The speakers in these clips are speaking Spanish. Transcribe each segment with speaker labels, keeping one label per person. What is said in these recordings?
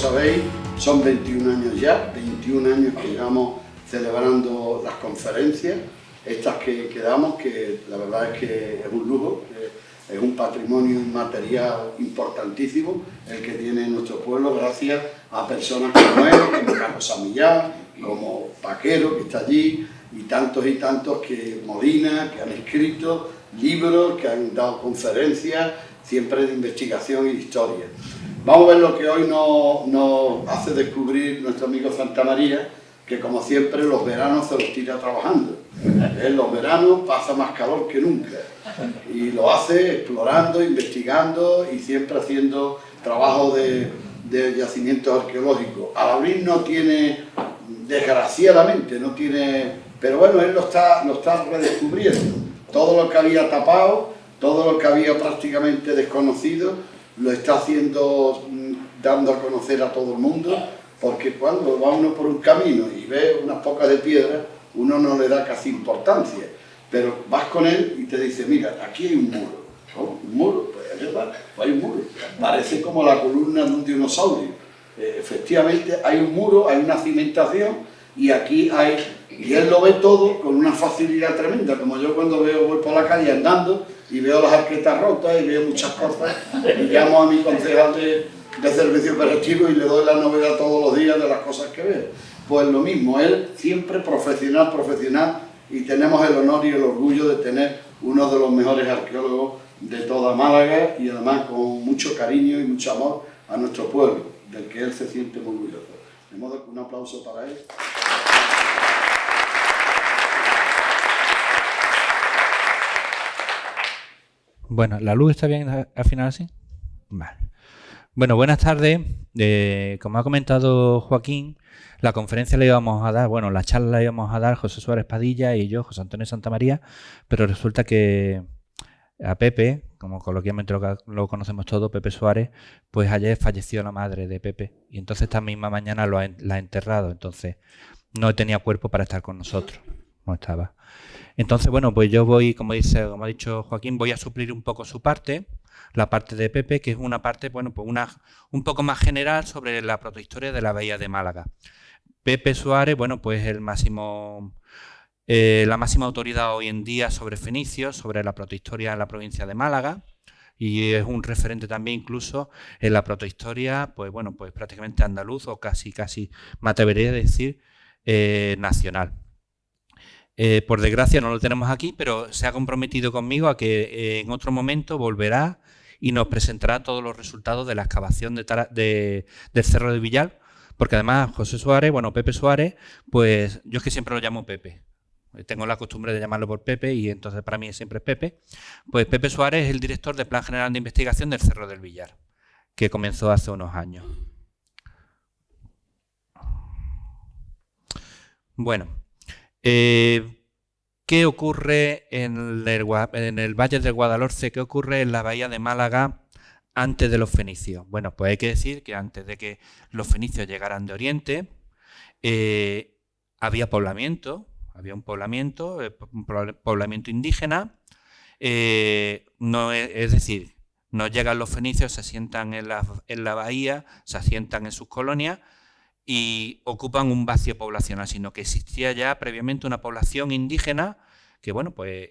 Speaker 1: sabéis, son 21 años ya, 21 años que llevamos celebrando las conferencias, estas que damos, que la verdad es que es un lujo, es un patrimonio inmaterial importantísimo el que tiene nuestro pueblo, gracias a personas como él, como Carlos Samillán, como Paquero, que está allí, y tantos que Molina, que han escrito libros, que han dado conferencias, siempre de investigación y de historia. Vamos a ver lo que hoy nos hace descubrir nuestro amigo Santa María, que como siempre los veranos se los tira trabajando. En los veranos pasa más calor que nunca y lo hace explorando, investigando y siempre haciendo trabajo de yacimientos arqueológicos. Al no tiene, desgraciadamente, no tiene, pero bueno, él lo está redescubriendo. Todo lo que había tapado, todo lo que había prácticamente desconocido, lo está haciendo, dando a conocer a todo el mundo, porque cuando va uno por un camino y ve unas pocas de piedra, uno no le da casi importancia, pero vas con él y te dice, mira, aquí hay un muro. ¿Cómo? ¿Un muro? Pues es verdad, hay un muro. Parece como la columna de un dinosaurio. Efectivamente, hay un muro, hay una cimentación y aquí hay... Y él lo ve todo con una facilidad tremenda, como yo cuando voy por la calle andando y veo las arquetas rotas y veo muchas cosas y llamo a mi concejal de servicio operativo y le doy la novedad todos los días de las cosas que veo. Pues lo mismo, él siempre profesional y tenemos el honor y el orgullo de tener uno de los mejores arqueólogos de toda Málaga y además con mucho cariño y mucho amor a nuestro pueblo, del que él se siente muy orgulloso. De modo que un aplauso para él.
Speaker 2: Bueno, ¿la luz está bien al final así? Vale. Bueno, buenas tardes. Como ha comentado Joaquín, la conferencia la íbamos a dar, bueno, la charla la íbamos a dar José Suárez Padilla y yo, José Antonio Santamaría, pero resulta que a Pepe, como coloquialmente lo conocemos todos, Pepe Suárez, pues ayer falleció la madre de Pepe y entonces esta misma mañana la ha enterrado, entonces no tenía cuerpo para estar con nosotros, no estaba. Entonces, bueno, pues yo voy, como ha dicho Joaquín, voy a suplir un poco su parte, la parte de Pepe, que es una parte, bueno, pues un poco más general sobre la protohistoria de la bahía de Málaga. Pepe Suárez, bueno, pues la máxima autoridad hoy en día sobre fenicios, sobre la protohistoria en la provincia de Málaga, y es un referente también incluso en la protohistoria, pues bueno, pues prácticamente andaluz o casi me atrevería a decir nacional. Por desgracia no lo tenemos aquí, pero se ha comprometido conmigo a que en otro momento volverá y nos presentará todos los resultados de la excavación del Cerro del Villar, porque además José Suárez, bueno, Pepe Suárez, pues yo es que siempre lo llamo Pepe. Tengo la costumbre de llamarlo por Pepe y entonces para mí siempre es Pepe. Pues Pepe Suárez es el director del Plan General de Investigación del Cerro del Villar, que comenzó hace unos años. Bueno, ¿qué ocurre en el Valle del Guadalhorce? ¿Qué ocurre en la bahía de Málaga antes de los fenicios? Bueno, pues hay que decir que antes de que los fenicios llegaran de Oriente, había poblamiento, un poblamiento indígena, es decir, no llegan los fenicios, se asientan en la bahía, se asientan en sus colonias y ocupan un vacío poblacional, sino que existía ya previamente una población indígena que, bueno, pues...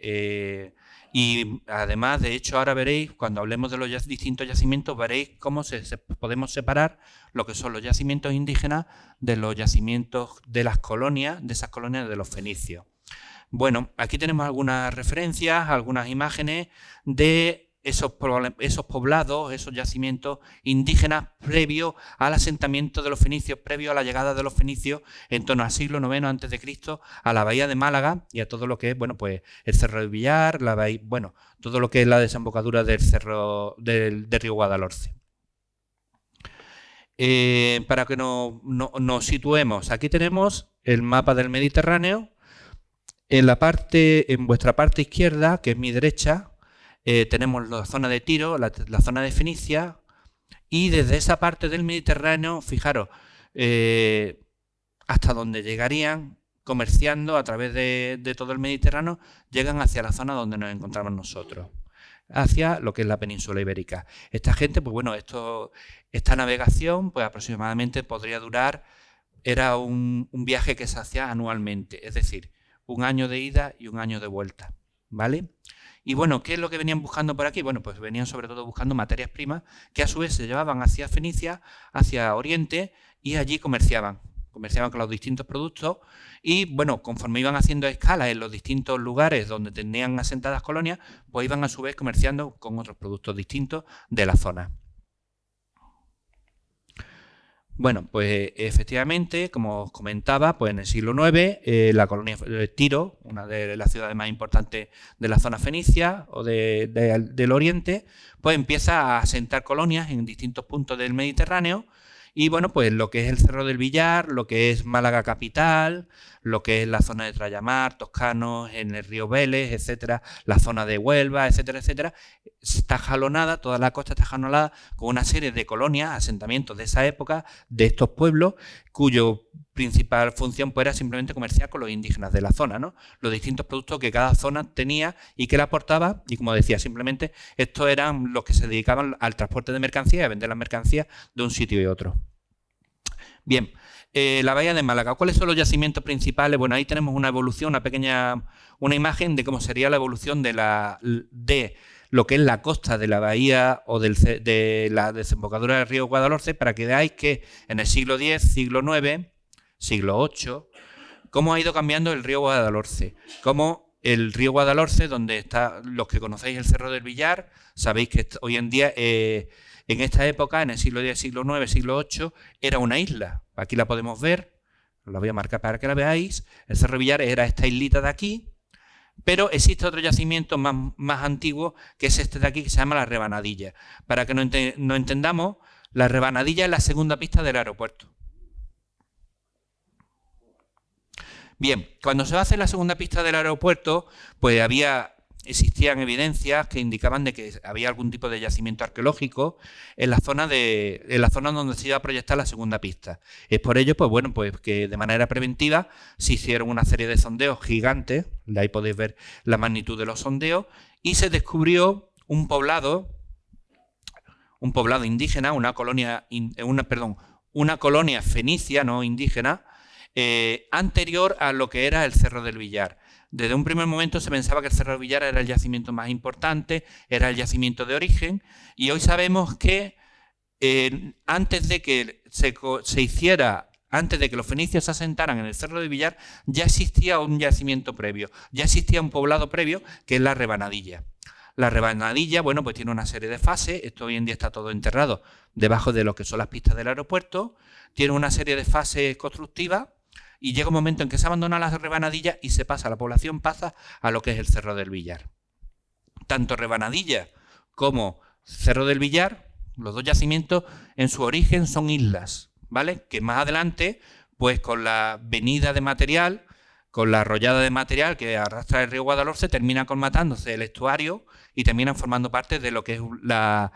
Speaker 2: y además, de hecho, ahora veréis, cuando hablemos de los distintos yacimientos, veréis cómo podemos separar lo que son los yacimientos indígenas de los yacimientos de las colonias, de esas colonias de los fenicios. Bueno, aquí tenemos algunas referencias, algunas imágenes de esos poblados, esos yacimientos indígenas previos al asentamiento de los fenicios, previo a la llegada de los fenicios en torno al siglo IX a.C. a la bahía de Málaga y a todo lo que es, bueno, pues el Cerro del Villar, la bahía, bueno, todo lo que es la desembocadura del cerro del río Guadalhorce. Para que nos situemos, aquí tenemos el mapa del Mediterráneo. En vuestra parte izquierda, que es mi derecha, tenemos la zona de Tiro, la zona de Fenicia, y desde esa parte del Mediterráneo, fijaros, hasta donde llegarían comerciando a través de todo el Mediterráneo, llegan hacia la zona donde nos encontramos nosotros. hacia lo que es la península ibérica. Esta gente, pues bueno, esta navegación pues aproximadamente podría durar, era un viaje que se hacía anualmente, es decir, un año de ida y un año de vuelta, ¿vale? Y bueno, ¿qué es lo que venían buscando por aquí? Bueno, pues venían sobre todo buscando materias primas que a su vez se llevaban hacia Fenicia, hacia Oriente, y allí comerciaban con los distintos productos y, bueno, conforme iban haciendo escalas en los distintos lugares donde tenían asentadas colonias, pues iban a su vez comerciando con otros productos distintos de la zona. Bueno, pues efectivamente, como os comentaba, pues en el siglo IX la colonia Tiro, una de las ciudades más importantes de la zona fenicia o del Oriente, pues empieza a asentar colonias en distintos puntos del Mediterráneo. Y bueno, pues lo que es el Cerro del Villar, lo que es Málaga capital, lo que es la zona de Trayamar, Toscanos, en el río Vélez, etcétera, la zona de Huelva, etcétera, etcétera, está jalonada, toda la costa está jalonada con una serie de colonias, asentamientos de esa época, de estos pueblos, cuyo principal función pues, era simplemente comerciar con los indígenas de la zona, ¿no? Los distintos productos que cada zona tenía y que le aportaba, y como decía, simplemente estos eran los que se dedicaban al transporte de mercancías y a vender las mercancías de un sitio y otro. Bien, la bahía de Málaga. ¿Cuáles son los yacimientos principales? Bueno, ahí tenemos una evolución, una imagen de cómo sería la evolución de lo que es la costa de la bahía o de la desembocadura del río Guadalhorce, para que veáis que en el siglo X, siglo IX, siglo VIII, cómo ha ido cambiando el río Guadalhorce. Cómo el río Guadalhorce, donde está, los que conocéis el Cerro del Villar, sabéis que hoy en día, en esta época, en el siglo X, siglo IX, siglo VIII, era una isla. Aquí la podemos ver, la voy a marcar para que la veáis. El Cerro del Villar era esta islita de aquí, pero existe otro yacimiento más antiguo, que es este de aquí, que se llama la Rebanadilla. Para que no entendamos, la Rebanadilla es la segunda pista del aeropuerto. Bien, cuando se va a hacer la segunda pista del aeropuerto, pues existían evidencias que indicaban de que había algún tipo de yacimiento arqueológico en la zona donde se iba a proyectar la segunda pista. Es por ello, pues bueno, pues que de manera preventiva se hicieron una serie de sondeos gigantes, de ahí podéis ver la magnitud de los sondeos, y se descubrió un poblado indígena, una colonia fenicia, no indígena, anterior a lo que era el Cerro del Villar. Desde un primer momento se pensaba que el Cerro del Villar era el yacimiento más importante, era el yacimiento de origen, y hoy sabemos que antes de que antes de que los fenicios se asentaran en el Cerro del Villar, ya existía un yacimiento previo, ya existía un poblado previo, que es la Rebanadilla. La Rebanadilla, bueno, pues tiene una serie de fases, esto hoy en día está todo enterrado debajo de lo que son las pistas del aeropuerto, tiene una serie de fases constructivas, y llega un momento en que se abandona la Rebanadilla y la población pasa a lo que es el Cerro del Villar. Tanto Rebanadilla como Cerro del Villar, los dos yacimientos en su origen son islas, ¿vale? Que más adelante, pues con la venida de material, con la arrollada de material que arrastra el río Guadalhorce, termina colmatándose el estuario y terminan formando parte de lo que es la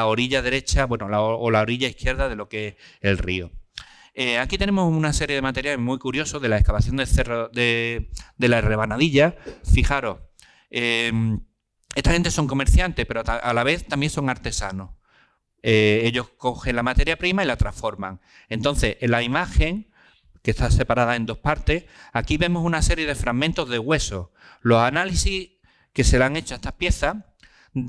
Speaker 2: orilla derecha, bueno, o la orilla izquierda de lo que es el río. Aquí tenemos una serie de materiales muy curiosos de la excavación del cerro de la Rebanadilla. Fijaros, esta gente son comerciantes, pero a la vez también son artesanos. Ellos cogen la materia prima y la transforman. Entonces, en la imagen, que está separada en dos partes, aquí vemos una serie de fragmentos de hueso. Los análisis que se le han hecho a estas piezas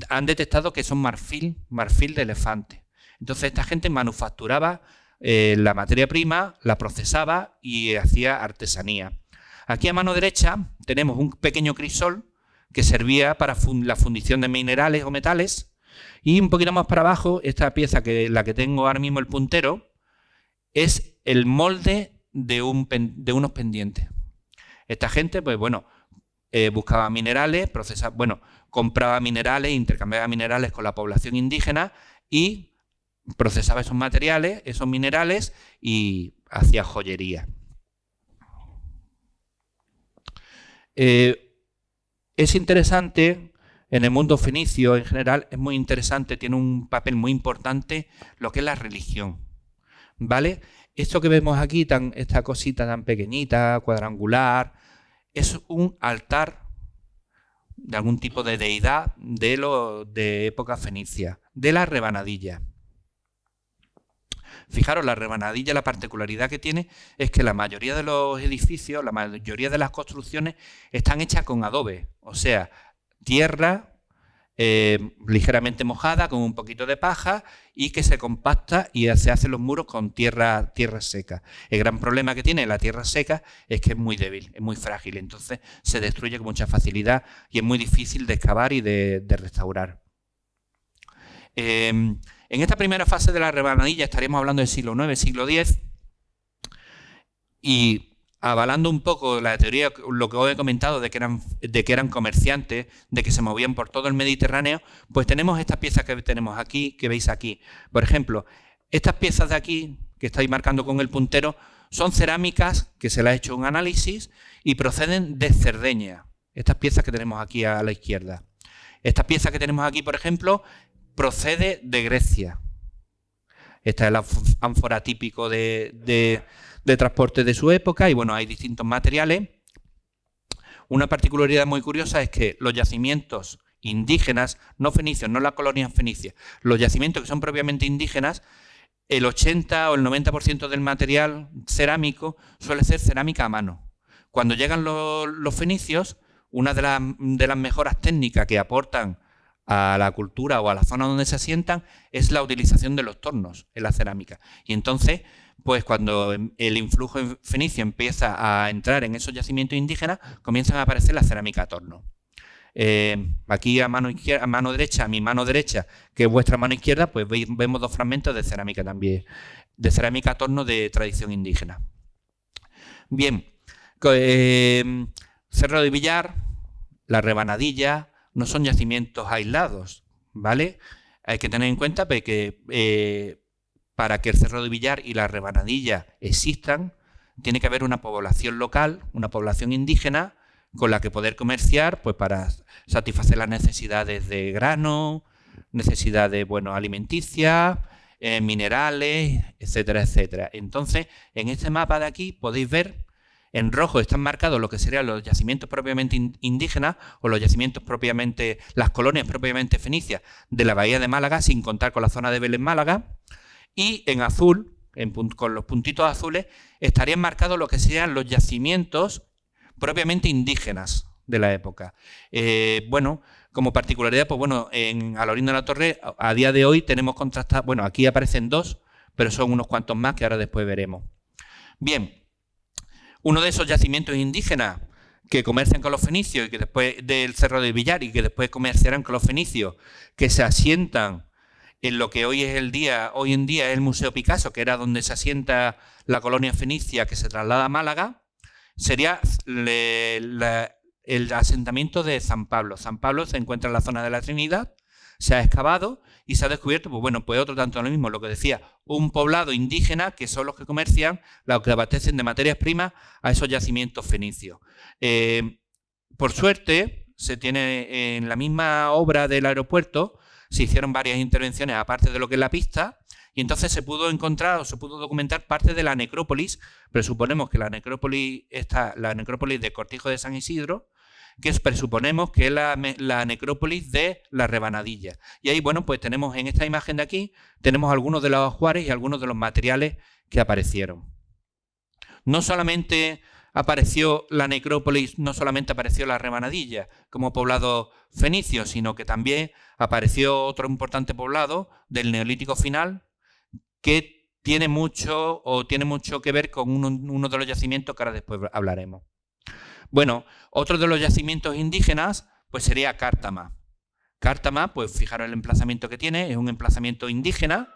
Speaker 2: han detectado que son marfil de elefante. Entonces, esta gente manufacturaba la materia prima, la procesaba y hacía artesanía. Aquí a mano derecha tenemos un pequeño crisol que servía para la fundición de minerales o metales, y un poquito más para abajo, esta pieza, la que tengo ahora mismo el puntero, es el molde de unos pendientes. Esta gente, pues bueno, buscaba minerales, compraba minerales, intercambiaba minerales con la población indígena y procesaba esos materiales, esos minerales, y hacía joyería. Es interesante, en el mundo fenicio en general, es muy interesante, tiene un papel muy importante lo que es la religión, ¿vale? Esto que vemos aquí, esta cosita tan pequeñita, cuadrangular, es un altar de algún tipo de deidad de época fenicia, de la rebanadilla. Fijaros, la rebanadilla, la particularidad que tiene es que la mayoría de los edificios, la mayoría de las construcciones están hechas con adobe, o sea, tierra ligeramente mojada con un poquito de paja y que se compacta y se hacen los muros con tierra seca. El gran problema que tiene la tierra seca es que es muy débil, es muy frágil, entonces se destruye con mucha facilidad y es muy difícil de excavar y de restaurar. En esta primera fase de la rebanadilla estaríamos hablando del siglo IX, siglo X, y avalando un poco la teoría, lo que os he comentado de que eran comerciantes, de que se movían por todo el Mediterráneo, pues tenemos estas piezas que tenemos aquí, que veis aquí. Por ejemplo, estas piezas de aquí, que estáis marcando con el puntero, son cerámicas que se les ha hecho un análisis y proceden de Cerdeña. Estas piezas que tenemos aquí a la izquierda. Esta pieza que tenemos aquí, por ejemplo, procede de Grecia. Esta es la ánfora típico de transporte de su época y bueno, hay distintos materiales. Una particularidad muy curiosa es que los yacimientos indígenas, no fenicios, no las colonias fenicias, los yacimientos que son propiamente indígenas, el 80 o el 90% del material cerámico suele ser cerámica a mano. Cuando llegan los fenicios, una de las mejoras técnicas que aportan a la cultura o a la zona donde se asientan es la utilización de los tornos en la cerámica. Y entonces, pues cuando el influjo fenicio empieza a entrar en esos yacimientos indígenas, comienzan a aparecer la cerámica a torno. Aquí a mano derecha, mi mano derecha, que es vuestra mano izquierda, pues vemos dos fragmentos de cerámica también, de cerámica a torno de tradición indígena. Bien, Cerro de Villar, la Rebanadilla, no son yacimientos aislados, ¿vale? Hay que tener en cuenta que para que el Cerro de Villar y la Rebanadilla existan, tiene que haber una población local, una población indígena, con la que poder comerciar pues para satisfacer las necesidades de grano, necesidades alimenticias, minerales, etcétera, etcétera. Entonces, en este mapa de aquí podéis ver, en rojo están marcados lo que serían los yacimientos propiamente indígenas o los yacimientos propiamente, las colonias propiamente fenicias de la bahía de Málaga, sin contar con la zona de Vélez Málaga, y en azul, con los puntitos azules, estarían marcados lo que serían los yacimientos propiamente indígenas de la época. Como particularidad, en Alorín de la Torre, a día de hoy tenemos contrastados, aquí aparecen dos, pero son unos cuantos más que ahora después veremos. Bien, uno de esos yacimientos indígenas que comercian con los fenicios y que después del Cerro de Villar y que después comerciarán con los fenicios, que se asientan en lo que hoy en día es el Museo Picasso, que era donde se asienta la colonia fenicia que se traslada a Málaga, sería el asentamiento de San Pablo. San Pablo se encuentra en la zona de la Trinidad, se ha excavado y se ha descubierto, otro tanto lo mismo, lo que decía, un poblado indígena que son los que comercian, los que abastecen de materias primas a esos yacimientos fenicios. Por suerte, se tiene en la misma obra del aeropuerto, se hicieron varias intervenciones aparte de lo que es la pista, y entonces se pudo encontrar o se pudo documentar parte de la necrópolis. Presuponemos que la necrópolis de Cortijo de San Isidro, que presuponemos que es la necrópolis de la Rebanadilla. Y ahí, pues tenemos en esta imagen de aquí, tenemos algunos de los ajuares y algunos de los materiales que aparecieron. No solamente apareció la necrópolis, no solamente apareció la Rebanadilla como poblado fenicio, sino que también apareció otro importante poblado del Neolítico final, que tiene mucho que ver con uno de los yacimientos que ahora después hablaremos. Otro de los yacimientos indígenas pues sería Cártama. Cártama, pues fijaros el emplazamiento que tiene, es un emplazamiento indígena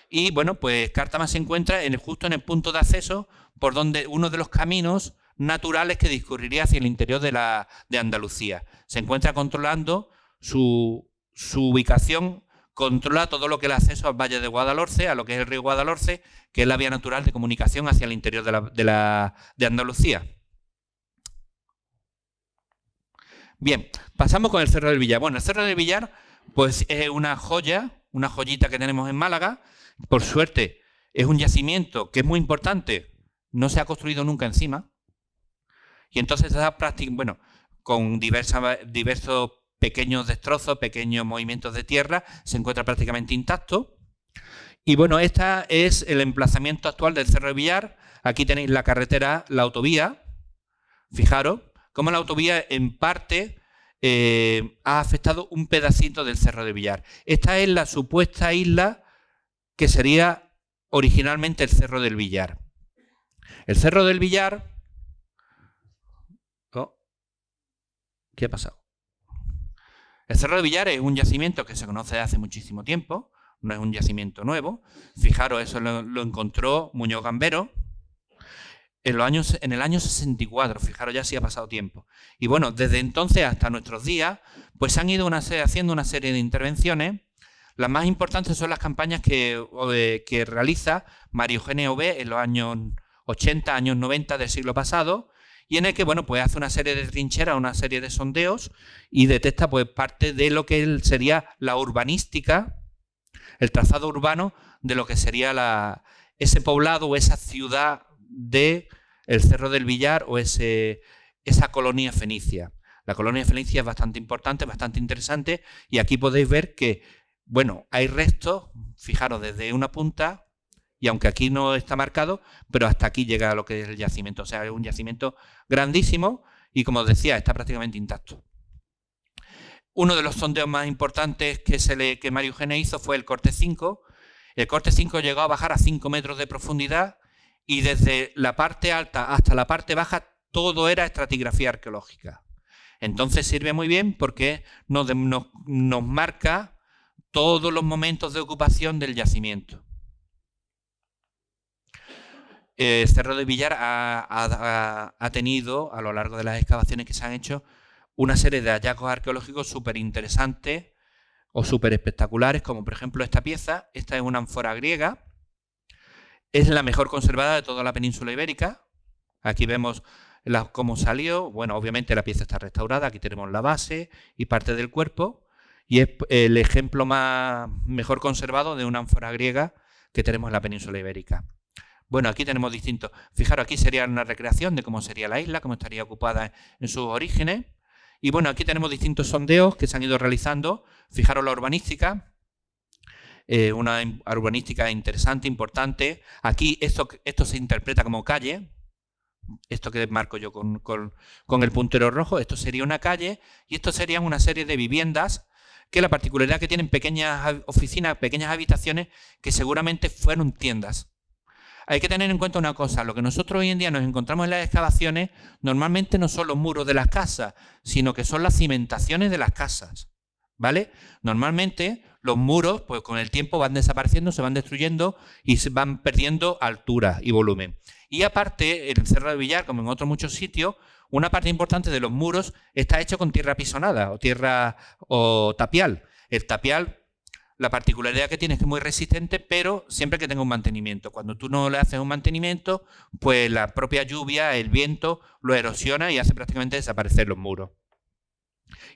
Speaker 2: y pues Cártama se encuentra justo en el punto de acceso por donde uno de los caminos naturales que discurriría hacia el interior de Andalucía. Se encuentra controlando su ubicación, controla todo lo que es el acceso al Valle de Guadalhorce, a lo que es el río Guadalhorce, que es la vía natural de comunicación hacia el interior de Andalucía. Bien, pasamos con el Cerro del Villar. El Cerro del Villar pues es una joyita que tenemos en Málaga. Por suerte, es un yacimiento que es muy importante, no se ha construido nunca encima. Y entonces con diversos pequeños destrozos, pequeños movimientos de tierra, se encuentra prácticamente intacto. Y bueno, este es el emplazamiento actual del Cerro de Villar. Aquí tenéis la carretera, la autovía. Fijaros cómo la autovía en parte ha afectado un pedacito del Cerro de Villar. Esta es la supuesta isla que sería originalmente el Cerro del Villar. El Cerro del Villar... Oh, ¿qué ha pasado? El Cerro de Villar es un yacimiento que se conoce desde hace muchísimo tiempo, no es un yacimiento nuevo. Fijaros, eso lo encontró Muñoz Gambero en el año 64, fijaros, ya sí ha pasado tiempo. Y bueno, desde entonces hasta nuestros días, pues se han ido haciendo una serie de intervenciones. Las más importantes son las campañas que realiza María Eugenia Obé en los años 80, años 90 del siglo pasado, y en el que, bueno, pues hace una serie de trincheras, una serie de sondeos y detecta pues parte de lo que sería la urbanística, el trazado urbano de lo que sería ese poblado o esa ciudad de el Cerro del Villar o esa colonia fenicia. La colonia fenicia es bastante importante, bastante interesante, y aquí podéis ver que, bueno, hay restos, fijaros, desde una punta, y aunque aquí no está marcado, pero hasta aquí llega lo que es el yacimiento. O sea, es un yacimiento grandísimo y, como os decía, está prácticamente intacto. Uno de los sondeos más importantes que María Eugenia hizo fue el corte 5. El corte 5 llegó a bajar a 5 metros de profundidad y desde la parte alta hasta la parte baja todo era estratigrafía arqueológica. Entonces sirve muy bien porque nos marca todos los momentos de ocupación del yacimiento. El Cerro de Villar ha tenido, a lo largo de las excavaciones que se han hecho, una serie de hallazgos arqueológicos súper interesantes o súper espectaculares, como por ejemplo esta pieza. Esta es una ánfora griega, es la mejor conservada de toda la península ibérica. Aquí vemos cómo salió. Bueno, obviamente la pieza está restaurada, aquí tenemos la base y parte del cuerpo, y es el ejemplo mejor conservado de una ánfora griega que tenemos en la península ibérica. Bueno, aquí tenemos distintos. Fijaros, aquí sería una recreación de cómo sería la isla, cómo estaría ocupada en sus orígenes. Y bueno, aquí tenemos distintos sondeos que se han ido realizando. Fijaros la urbanística, una urbanística interesante, importante. Aquí esto se interpreta como calle. Esto que marco yo con el puntero rojo, esto sería una calle y esto serían una serie de viviendas que la particularidad que tienen pequeñas oficinas, pequeñas habitaciones que seguramente fueron tiendas. Hay que tener en cuenta una cosa, lo que nosotros hoy en día nos encontramos en las excavaciones normalmente no son los muros de las casas, sino que son las cimentaciones de las casas, ¿vale? Normalmente los muros, pues con el tiempo van desapareciendo, se van destruyendo y se van perdiendo altura y volumen. Y aparte, en el Cerro de Villar, como en otros muchos sitios, una parte importante de los muros está hecho con tierra apisonada o tapial. El tapial, la particularidad que tiene es que es muy resistente, pero siempre que tenga un mantenimiento. Cuando tú no le haces un mantenimiento, pues la propia lluvia, el viento, lo erosiona y hace prácticamente desaparecer los muros.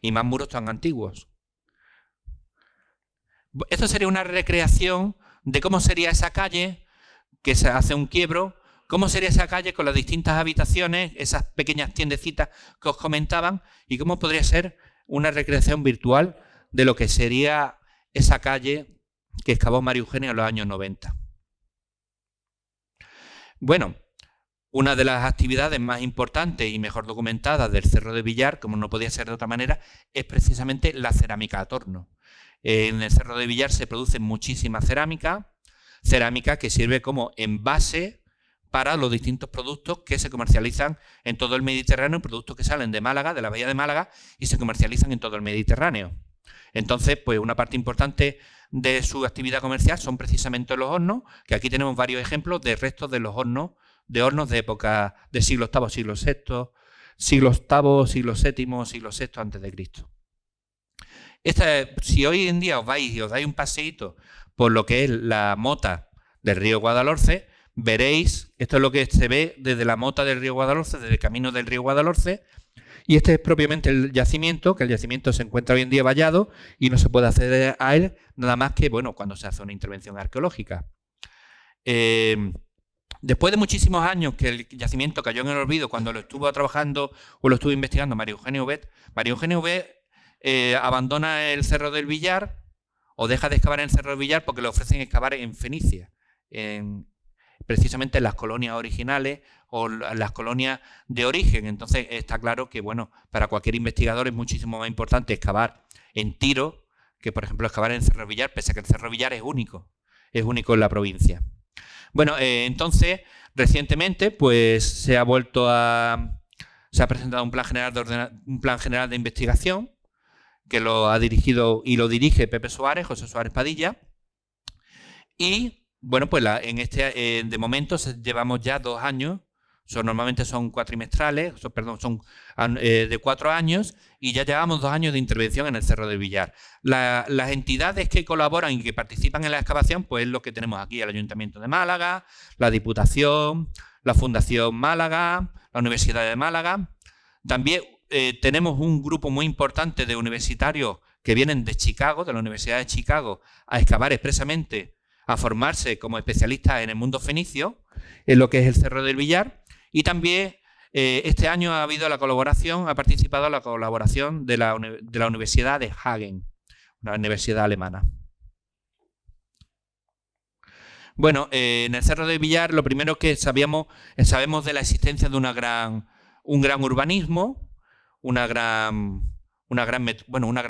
Speaker 2: Y más muros tan antiguos. Esto sería una recreación de cómo sería esa calle, que se hace un quiebro, cómo sería esa calle con las distintas habitaciones, esas pequeñas tiendecitas que os comentaban, y cómo podría ser una recreación virtual de lo que sería esa calle que excavó María Eugenia en los años 90. Bueno, una de las actividades más importantes y mejor documentadas del Cerro de Villar, como no podía ser de otra manera, es precisamente la cerámica a torno. En el Cerro de Villar se produce muchísima cerámica que sirve como envase para los distintos productos que se comercializan en todo el Mediterráneo, productos que salen de Málaga, de la bahía de Málaga, y se comercializan en todo el Mediterráneo. Entonces, pues una parte importante de su actividad comercial son precisamente los hornos, que aquí tenemos varios ejemplos de restos de los hornos de época de siglo VIII, siglo VI, siglo VIII, siglo VII, siglo VI antes de Cristo. Si hoy en día os vais y os dais un paseíto por lo que es la mota del río Guadalhorce, veréis, esto es lo que se ve desde la mota del río Guadalhorce, desde el camino del río Guadalhorce, y este es propiamente el yacimiento, que el yacimiento se encuentra hoy en día vallado y no se puede acceder a él nada más que, bueno, cuando se hace una intervención arqueológica. Después de muchísimos años que el yacimiento cayó en el olvido, cuando lo estuvo trabajando o lo estuvo investigando María Eugenia Obé, abandona el Cerro del Villar o deja de excavar en el Cerro del Villar porque le ofrecen excavar en Fenicia, precisamente en las colonias originales o las colonias de origen. Entonces está claro que, bueno, para cualquier investigador es muchísimo más importante excavar en Tiro que, por ejemplo, excavar en el Cerro del Villar, pese a que el Cerro del Villar es único en la provincia. Bueno, entonces, recientemente, pues se ha presentado un plan general de investigación que lo ha dirigido y lo dirige Pepe Suárez, José Suárez Padilla. Y, bueno, pues de momento llevamos ya 2 años. Normalmente son cuatrimestrales, son de 4 años, y ya llevamos 2 años de intervención en el Cerro del Villar. Las entidades que colaboran y que participan en la excavación, pues es lo que tenemos aquí: el Ayuntamiento de Málaga, la Diputación, la Fundación Málaga, la Universidad de Málaga. También tenemos un grupo muy importante de universitarios que vienen de Chicago, de la Universidad de Chicago, a excavar expresamente, a formarse como especialistas en el mundo fenicio, en lo que es el Cerro del Villar. Y también este año ha participado la colaboración de la Universidad de Hagen, una universidad alemana. Bueno, en el Cerro del Villar lo primero que sabemos de la existencia de un gran urbanismo, una gran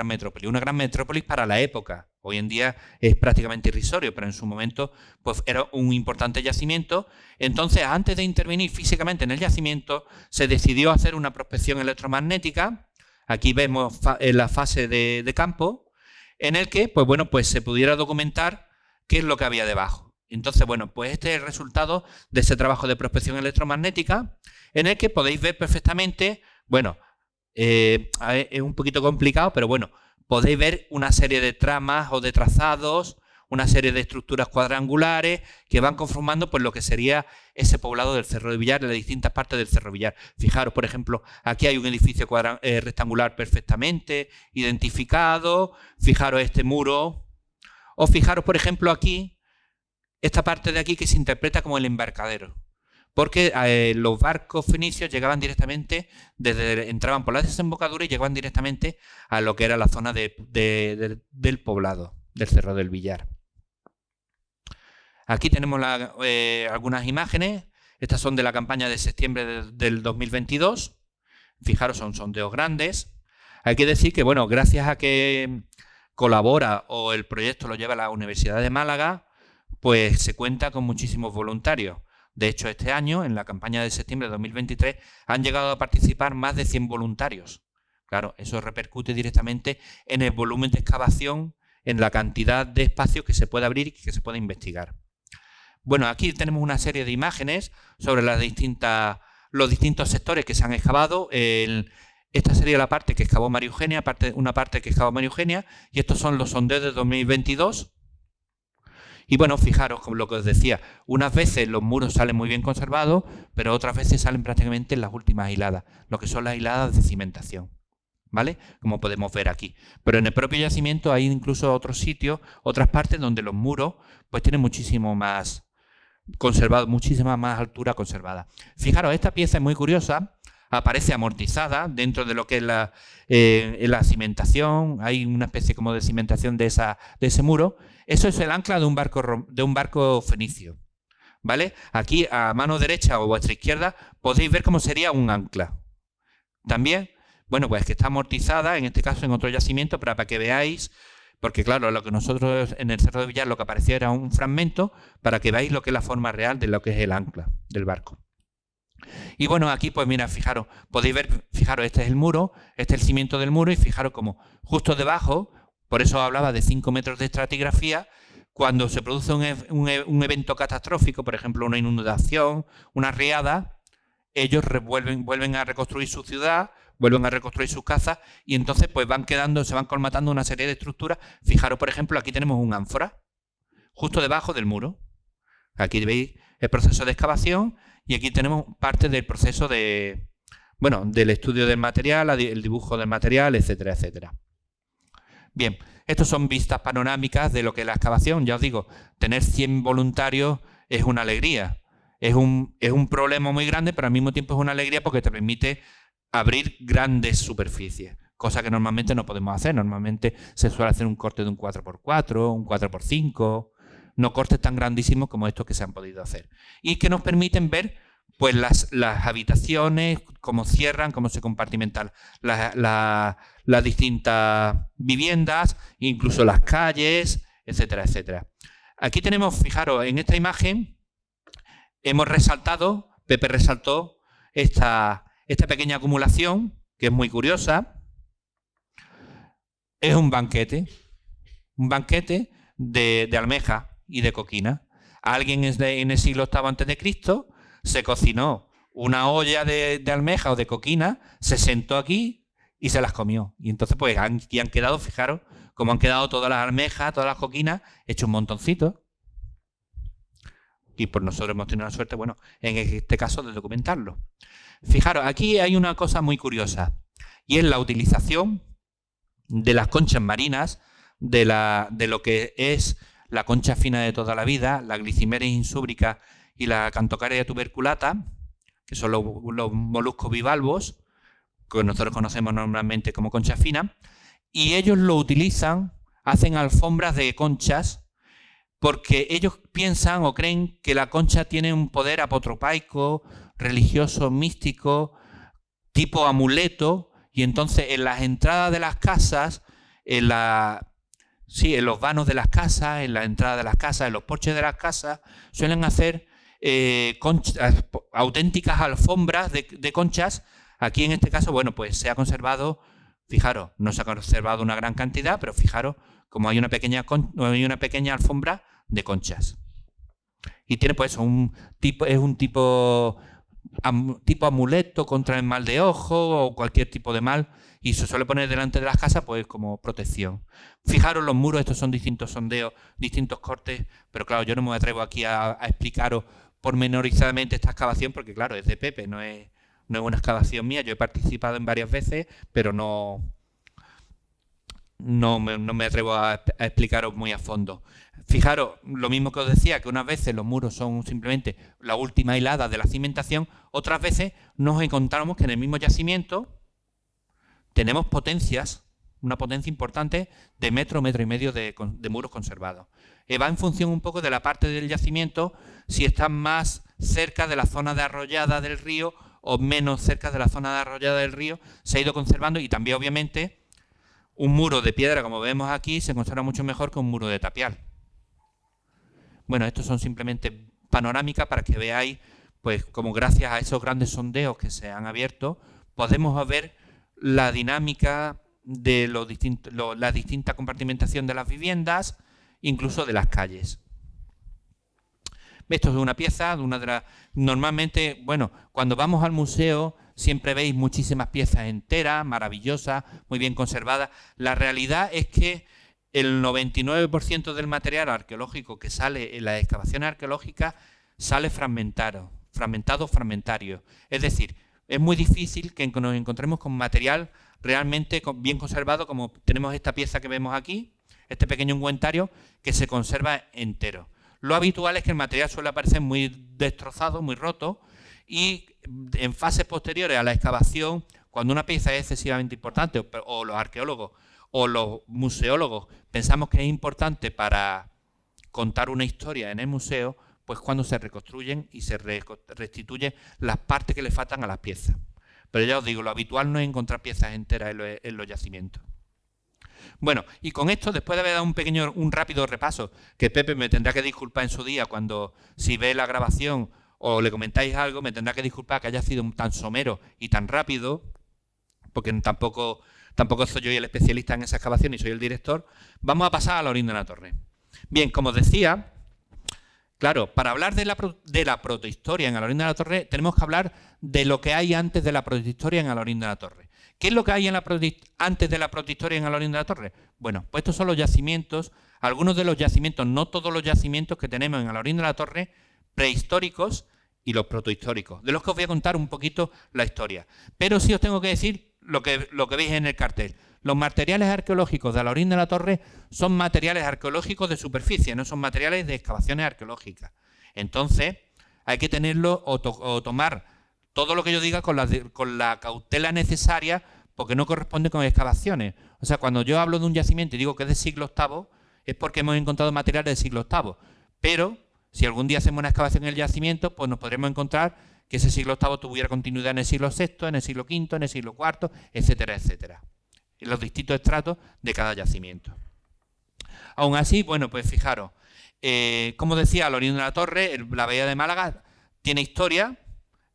Speaker 2: metrópolis para la época. Hoy en día es prácticamente irrisorio, pero en su momento pues era un importante yacimiento. Entonces, antes de intervenir físicamente en el yacimiento, se decidió hacer una prospección electromagnética. Aquí vemos la fase de campo, en el que pues se pudiera documentar qué es lo que había debajo. Entonces, bueno, pues este es el resultado de ese trabajo de prospección electromagnética, en el que podéis ver perfectamente, bueno, es un poquito complicado, pero bueno, podéis ver una serie de tramas o de trazados, una serie de estructuras cuadrangulares que van conformando pues lo que sería ese poblado del Cerro del Villar, de las distintas partes del Cerro del Villar. Fijaros, por ejemplo, aquí hay un edificio rectangular perfectamente identificado. Fijaros este muro. O fijaros, por ejemplo, aquí, esta parte de aquí que se interpreta como el embarcadero. Porque los barcos fenicios llegaban directamente, entraban por la desembocadura y llegaban directamente a lo que era la zona del poblado, del Cerro del Villar. Aquí tenemos algunas imágenes. Estas son de la campaña de septiembre del 2022. Fijaros, son sondeos grandes. Hay que decir que, bueno, gracias a que colabora o el proyecto lo lleva la Universidad de Málaga, pues se cuenta con muchísimos voluntarios. De hecho, este año, en la campaña de septiembre de 2023, han llegado a participar más de 100 voluntarios. Claro, eso repercute directamente en el volumen de excavación, en la cantidad de espacios que se puede abrir y que se puede investigar. Bueno, aquí tenemos una serie de imágenes sobre los distintos sectores que se han excavado. Esta sería la parte que excavó María Eugenia, una parte que excavó María Eugenia, y estos son los sondeos de 2022. Y bueno, fijaros, como lo que os decía, unas veces los muros salen muy bien conservados, pero otras veces salen prácticamente en las últimas hiladas, lo que son las hiladas de cimentación, ¿vale? Como podemos ver aquí. Pero en el propio yacimiento hay incluso otros sitios, otras partes donde los muros pues tienen muchísimo más conservado, muchísima más altura conservada. Fijaros, esta pieza es muy curiosa. Aparece amortizada dentro de lo que es la cimentación. Hay una especie como de cimentación de ese muro. Eso es el ancla de un barco fenicio, ¿vale? Aquí a mano derecha o a vuestra izquierda podéis ver cómo sería un ancla. También, bueno, pues que está amortizada, en este caso en otro yacimiento, pero para que veáis, porque claro, lo que nosotros en el Cerro de Villar lo que aparecía era un fragmento, para que veáis lo que es la forma real de lo que es el ancla del barco. Y bueno, aquí pues mira, fijaros, podéis ver, fijaros, este es el muro, este es el cimiento del muro, y fijaros como justo debajo, por eso hablaba de 5 metros de estratigrafía, cuando se produce un evento catastrófico, por ejemplo una inundación, una riada, ellos vuelven a reconstruir su ciudad, vuelven a reconstruir sus casas, y entonces pues se van colmatando una serie de estructuras. Fijaros, por ejemplo, aquí tenemos un ánfora, justo debajo del muro. Aquí veis el proceso de excavación, y aquí tenemos parte del proceso del estudio del material, el dibujo del material, etcétera, etcétera. Bien, estos son vistas panorámicas de lo que es la excavación. Ya os digo, tener 100 voluntarios es una alegría. Es un problema muy grande, pero al mismo tiempo es una alegría porque te permite abrir grandes superficies, cosa que normalmente no podemos hacer. Normalmente se suele hacer un corte de un 4x4, un 4x5, no cortes tan grandísimos como estos que se han podido hacer. Y que nos permiten ver pues las habitaciones, cómo cierran, cómo se compartimentan las distintas viviendas, incluso las calles, etcétera, etcétera. Aquí tenemos, fijaros, en esta imagen hemos resaltado, Pepe resaltó esta pequeña acumulación, que es muy curiosa. Es un banquete de almeja y de coquina. Alguien en el siglo VIII a.C. se cocinó una olla de almeja o de coquina, se sentó aquí y se las comió. Y entonces pues han quedado, fijaros, como han quedado todas las almejas, todas las coquinas, hechos un montoncito. Y por nosotros hemos tenido la suerte, bueno, en este caso de documentarlo. Fijaros, aquí hay una cosa muy curiosa, y es la utilización de las conchas marinas, de lo que es la concha fina de toda la vida, la Glicimeris insúbrica y la Cantocaria tuberculata, que son los moluscos bivalvos, que nosotros conocemos normalmente como concha fina, y ellos lo utilizan, hacen alfombras de conchas, porque ellos piensan o creen que la concha tiene un poder apotropaico, religioso, místico, tipo amuleto, y entonces en las entradas de las casas, en los vanos de las casas, en la entrada de las casas, en los porches de las casas, suelen hacer auténticas alfombras de conchas. Aquí en este caso, bueno, pues se ha conservado, fijaros, no se ha conservado una gran cantidad, pero fijaros como hay una pequeña alfombra de conchas. Y tiene pues es un tipo amuleto contra el mal de ojo o cualquier tipo de mal, y se suele poner delante de las casas pues como protección. Fijaros los muros, estos son distintos sondeos, distintos cortes, pero claro, yo no me atrevo aquí a explicaros pormenorizadamente esta excavación porque claro, es de Pepe, no es una excavación mía. Yo he participado en varias veces, pero no me atrevo a explicaros muy a fondo. Fijaros, lo mismo que os decía, que unas veces los muros son simplemente la última hilada de la cimentación, otras veces nos encontramos que en el mismo yacimiento tenemos una potencia importante de metro y medio de muros conservados. Va en función un poco de la parte del yacimiento, si están más cerca de la zona de arrollada del río o menos cerca de la zona de arrollada del río, se ha ido conservando, y también obviamente un muro de piedra, como vemos aquí, se conserva mucho mejor que un muro de tapial. Bueno, estos son simplemente panorámicas para que veáis, pues, como gracias a esos grandes sondeos que se han abierto, podemos ver la dinámica de la distinta compartimentación de las viviendas, incluso de las calles. Esto es una pieza, normalmente, bueno, cuando vamos al museo siempre veis muchísimas piezas enteras, maravillosas, muy bien conservadas. La realidad es que el 99% del material arqueológico que sale en las excavaciones arqueológicas sale fragmentario. Es decir, es muy difícil que nos encontremos con material realmente bien conservado, como tenemos esta pieza que vemos aquí, este pequeño ungüentario que se conserva entero. Lo habitual es que el material suele aparecer muy destrozado, muy roto, y en fases posteriores a la excavación, cuando una pieza es excesivamente importante, o los arqueólogos o los museólogos pensamos que es importante para contar una historia en el museo, pues cuando se reconstruyen y se restituyen las partes que le faltan a las piezas. Pero ya os digo, lo habitual no es encontrar piezas enteras en los yacimientos. Bueno, y con esto, después de haber dado un rápido repaso, que Pepe me tendrá que disculpar en su día cuando, si ve la grabación o le comentáis algo, me tendrá que disculpar que haya sido tan somero y tan rápido, porque tampoco soy yo el especialista en esa excavación y soy el director. Vamos a pasar a la Lorín de la Torre. Bien, como os decía, claro, para hablar de la protohistoria en Lorín de la Torre, tenemos que hablar de lo que hay antes de la protohistoria en Lorín de la Torre. ¿Qué es lo que hay antes de la protohistoria en Lorín de la Torre? Bueno, pues estos son los yacimientos, algunos de los yacimientos, no todos los yacimientos que tenemos en Lorín de la Torre, prehistóricos y los protohistóricos, de los que os voy a contar un poquito la historia. Pero sí os tengo que decir lo que veis en el cartel. Los materiales arqueológicos de Lorín de la Torre son materiales arqueológicos de superficie, no son materiales de excavaciones arqueológicas. Entonces, hay que tenerlo o tomar todo lo que yo diga con la cautela necesaria porque no corresponde con excavaciones. O sea, cuando yo hablo de un yacimiento y digo que es del siglo VIII, es porque hemos encontrado materiales del siglo VIII. Pero si algún día hacemos una excavación en el yacimiento, pues nos podremos encontrar que ese siglo VIII tuviera continuidad en el siglo VI, en el siglo V, en el siglo IV, etcétera, etcétera. En los distintos estratos de cada yacimiento. Aún así, bueno, pues fijaros, como decía Lorín de la Torre, la bahía de Málaga tiene historia,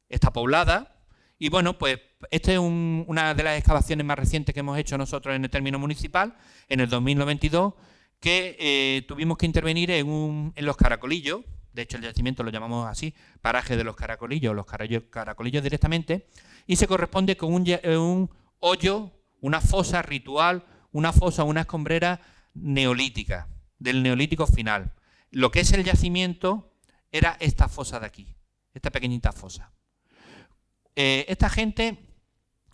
Speaker 2: está poblada, y bueno, pues esta es una de las excavaciones más recientes que hemos hecho nosotros en el término municipal, en el 2022, que tuvimos que intervenir en los Caracolillos. De hecho, el yacimiento lo llamamos así, paraje de los Caracolillos, los Caracolillos directamente, y se corresponde con un hoyo, una fosa ritual, una fosa, una escombrera neolítica, del neolítico final. Lo que es el yacimiento era esta fosa de aquí, esta pequeñita fosa. Esta gente,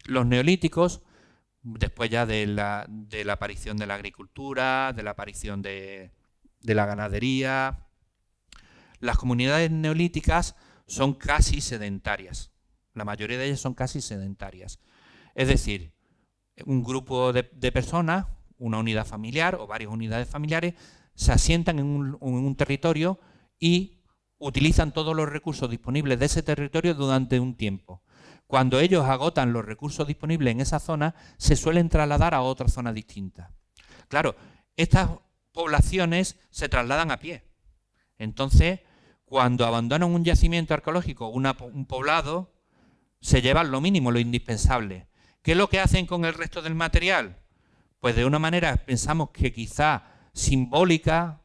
Speaker 2: los neolíticos, después ya de la aparición de la agricultura, de la aparición de la ganadería, las comunidades neolíticas son casi sedentarias. La mayoría de ellas son casi sedentarias. Es decir, un grupo de personas, una unidad familiar o varias unidades familiares, se asientan en un territorio y utilizan todos los recursos disponibles de ese territorio durante un tiempo. Cuando ellos agotan los recursos disponibles en esa zona, se suelen trasladar a otra zona distinta. Claro, estas poblaciones se trasladan a pie. Entonces, cuando abandonan un yacimiento arqueológico, un poblado, se llevan lo mínimo, lo indispensable. ¿Qué es lo que hacen con el resto del material? Pues de una manera pensamos que quizá simbólica,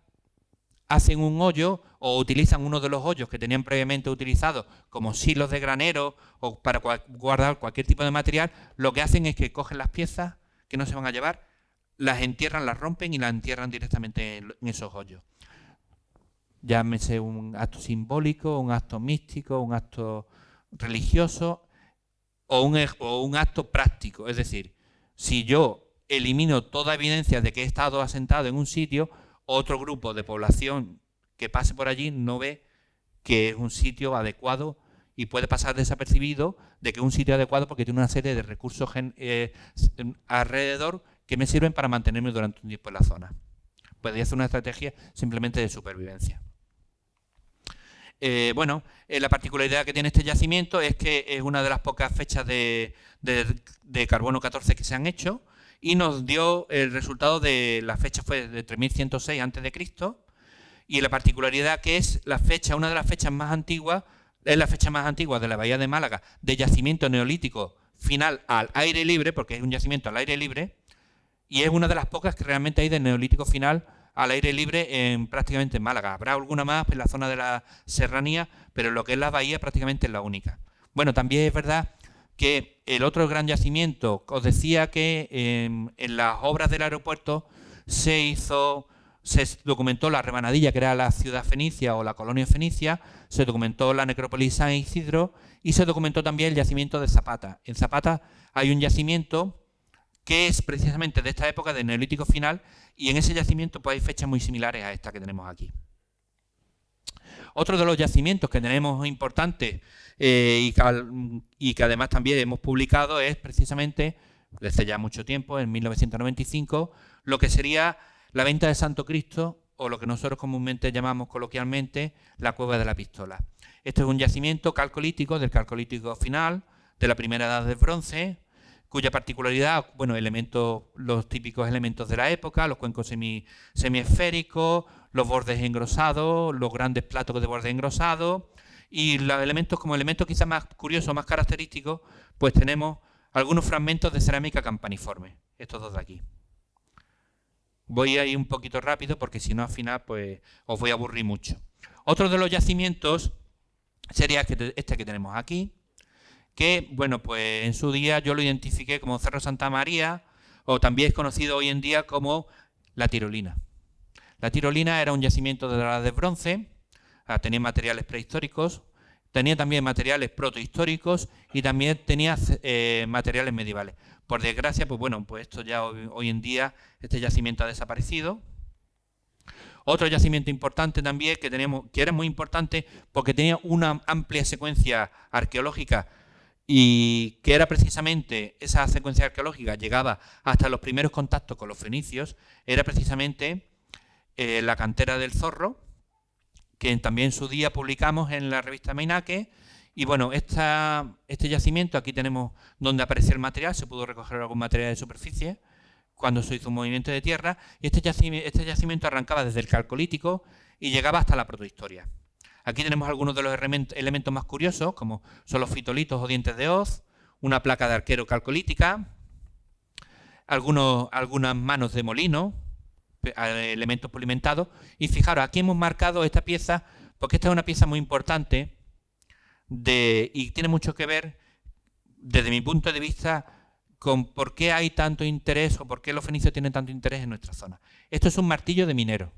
Speaker 2: hacen un hoyo o utilizan uno de los hoyos que tenían previamente utilizados como silos de granero o para guardar cualquier tipo de material. Lo que hacen es que cogen las piezas que no se van a llevar, las entierran, las rompen y las entierran directamente en esos hoyos. Llámese un acto simbólico, un acto místico, un acto religioso o un acto práctico. Es decir, si yo elimino toda evidencia de que he estado asentado en un sitio, otro grupo de población que pase por allí no ve que es un sitio adecuado y puede pasar desapercibido de que es un sitio adecuado porque tiene una serie de recursos alrededor que me sirven para mantenerme durante un tiempo en la zona. Podría ser una estrategia simplemente de supervivencia. La particularidad que tiene este yacimiento es que es una de las pocas fechas de carbono 14 que se han hecho y nos dio el resultado de la fecha fue de 3106 a.C. y la particularidad que es la fecha, una de las fechas más antiguas, es la fecha más antigua de la bahía de Málaga de yacimiento neolítico final al aire libre, porque es un yacimiento al aire libre, y es una de las pocas que realmente hay de neolítico final al aire libre prácticamente en Málaga. Habrá alguna más en la zona de la serranía, pero lo que es la bahía prácticamente es la única. Bueno, también es verdad que el otro gran yacimiento, os decía que en las obras del aeropuerto se documentó la Rebanadilla, que era la ciudad fenicia o la colonia fenicia, se documentó la necrópolis San Isidro y se documentó también el yacimiento de Zapata. En Zapata hay un yacimiento que es precisamente de esta época del Neolítico final y en ese yacimiento pues hay fechas muy similares a esta que tenemos aquí. Otro de los yacimientos que tenemos importantes y que además también hemos publicado es precisamente, desde ya mucho tiempo, en 1995, lo que sería la Venta de Santo Cristo, o lo que nosotros comúnmente llamamos coloquialmente la Cueva de la Pistola. Este es un yacimiento calcolítico, del calcolítico final, de la primera edad del bronce, cuya particularidad, bueno, los típicos elementos de la época, los cuencos semiesféricos, los bordes engrosados, los grandes platos de borde engrosado, y los elementos, como elementos quizás más curiosos, más característicos, pues tenemos algunos fragmentos de cerámica campaniforme, estos dos de aquí. Voy a ir un poquito rápido porque si no al final pues os voy a aburrir mucho. Otro de los yacimientos sería este que tenemos aquí, que bueno, pues en su día yo lo identifiqué como Cerro Santa María, o también es conocido hoy en día como La Tirolina. La Tirolina era un yacimiento de la Edad de Bronce, tenía materiales prehistóricos, tenía también materiales protohistóricos y también tenía materiales medievales. Por desgracia, pues bueno, pues esto ya hoy en día, este yacimiento ha desaparecido. Otro yacimiento importante también que era muy importante porque tenía una amplia secuencia arqueológica y que era precisamente esa secuencia arqueológica, llegaba hasta los primeros contactos con los fenicios, era precisamente la cantera del Zorro, que también en su día publicamos en la revista Meinaque. Y bueno, este yacimiento, aquí tenemos donde apareció el material, se pudo recoger algún material de superficie cuando se hizo un movimiento de tierra, y este yacimiento arrancaba desde el Calcolítico y llegaba hasta la protohistoria. Aquí tenemos algunos de los elementos más curiosos, como son los fitolitos o dientes de hoz, una placa de arquero calcolítica, algunas manos de molino, elementos polimentados. Y fijaros, aquí hemos marcado esta pieza, porque esta es una pieza muy importante y tiene mucho que ver, desde mi punto de vista, con por qué hay tanto interés o por qué los fenicios tienen tanto interés en nuestra zona. Esto es un martillo de minero,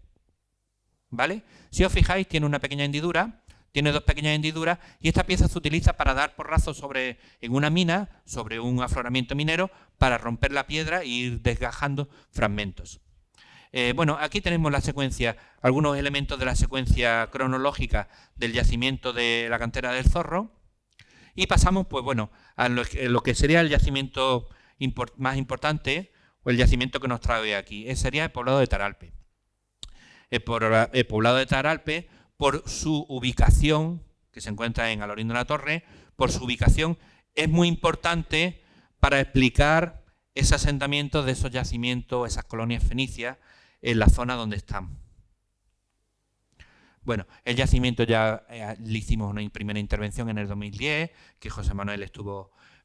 Speaker 2: ¿vale? Si os fijáis, tiene una pequeña hendidura, tiene dos pequeñas hendiduras, y esta pieza se utiliza para dar porrazos en una mina, sobre un afloramiento minero, para romper la piedra e ir desgajando fragmentos. Bueno, aquí tenemos la secuencia, algunos elementos de la secuencia cronológica del yacimiento de la cantera del Zorro, y pasamos, pues bueno, a lo que sería el yacimiento más importante, o el yacimiento que nos trae hoy aquí. Ese sería el poblado de Taralpe. El poblado de Taralpe, por su ubicación, que se encuentra en Alorindo de la Torre, por su ubicación, es muy importante para explicar ese asentamiento de esos yacimientos, esas colonias fenicias, en la zona donde están. Bueno, el yacimiento ya le hicimos una primera intervención en el 2010, que José Manuel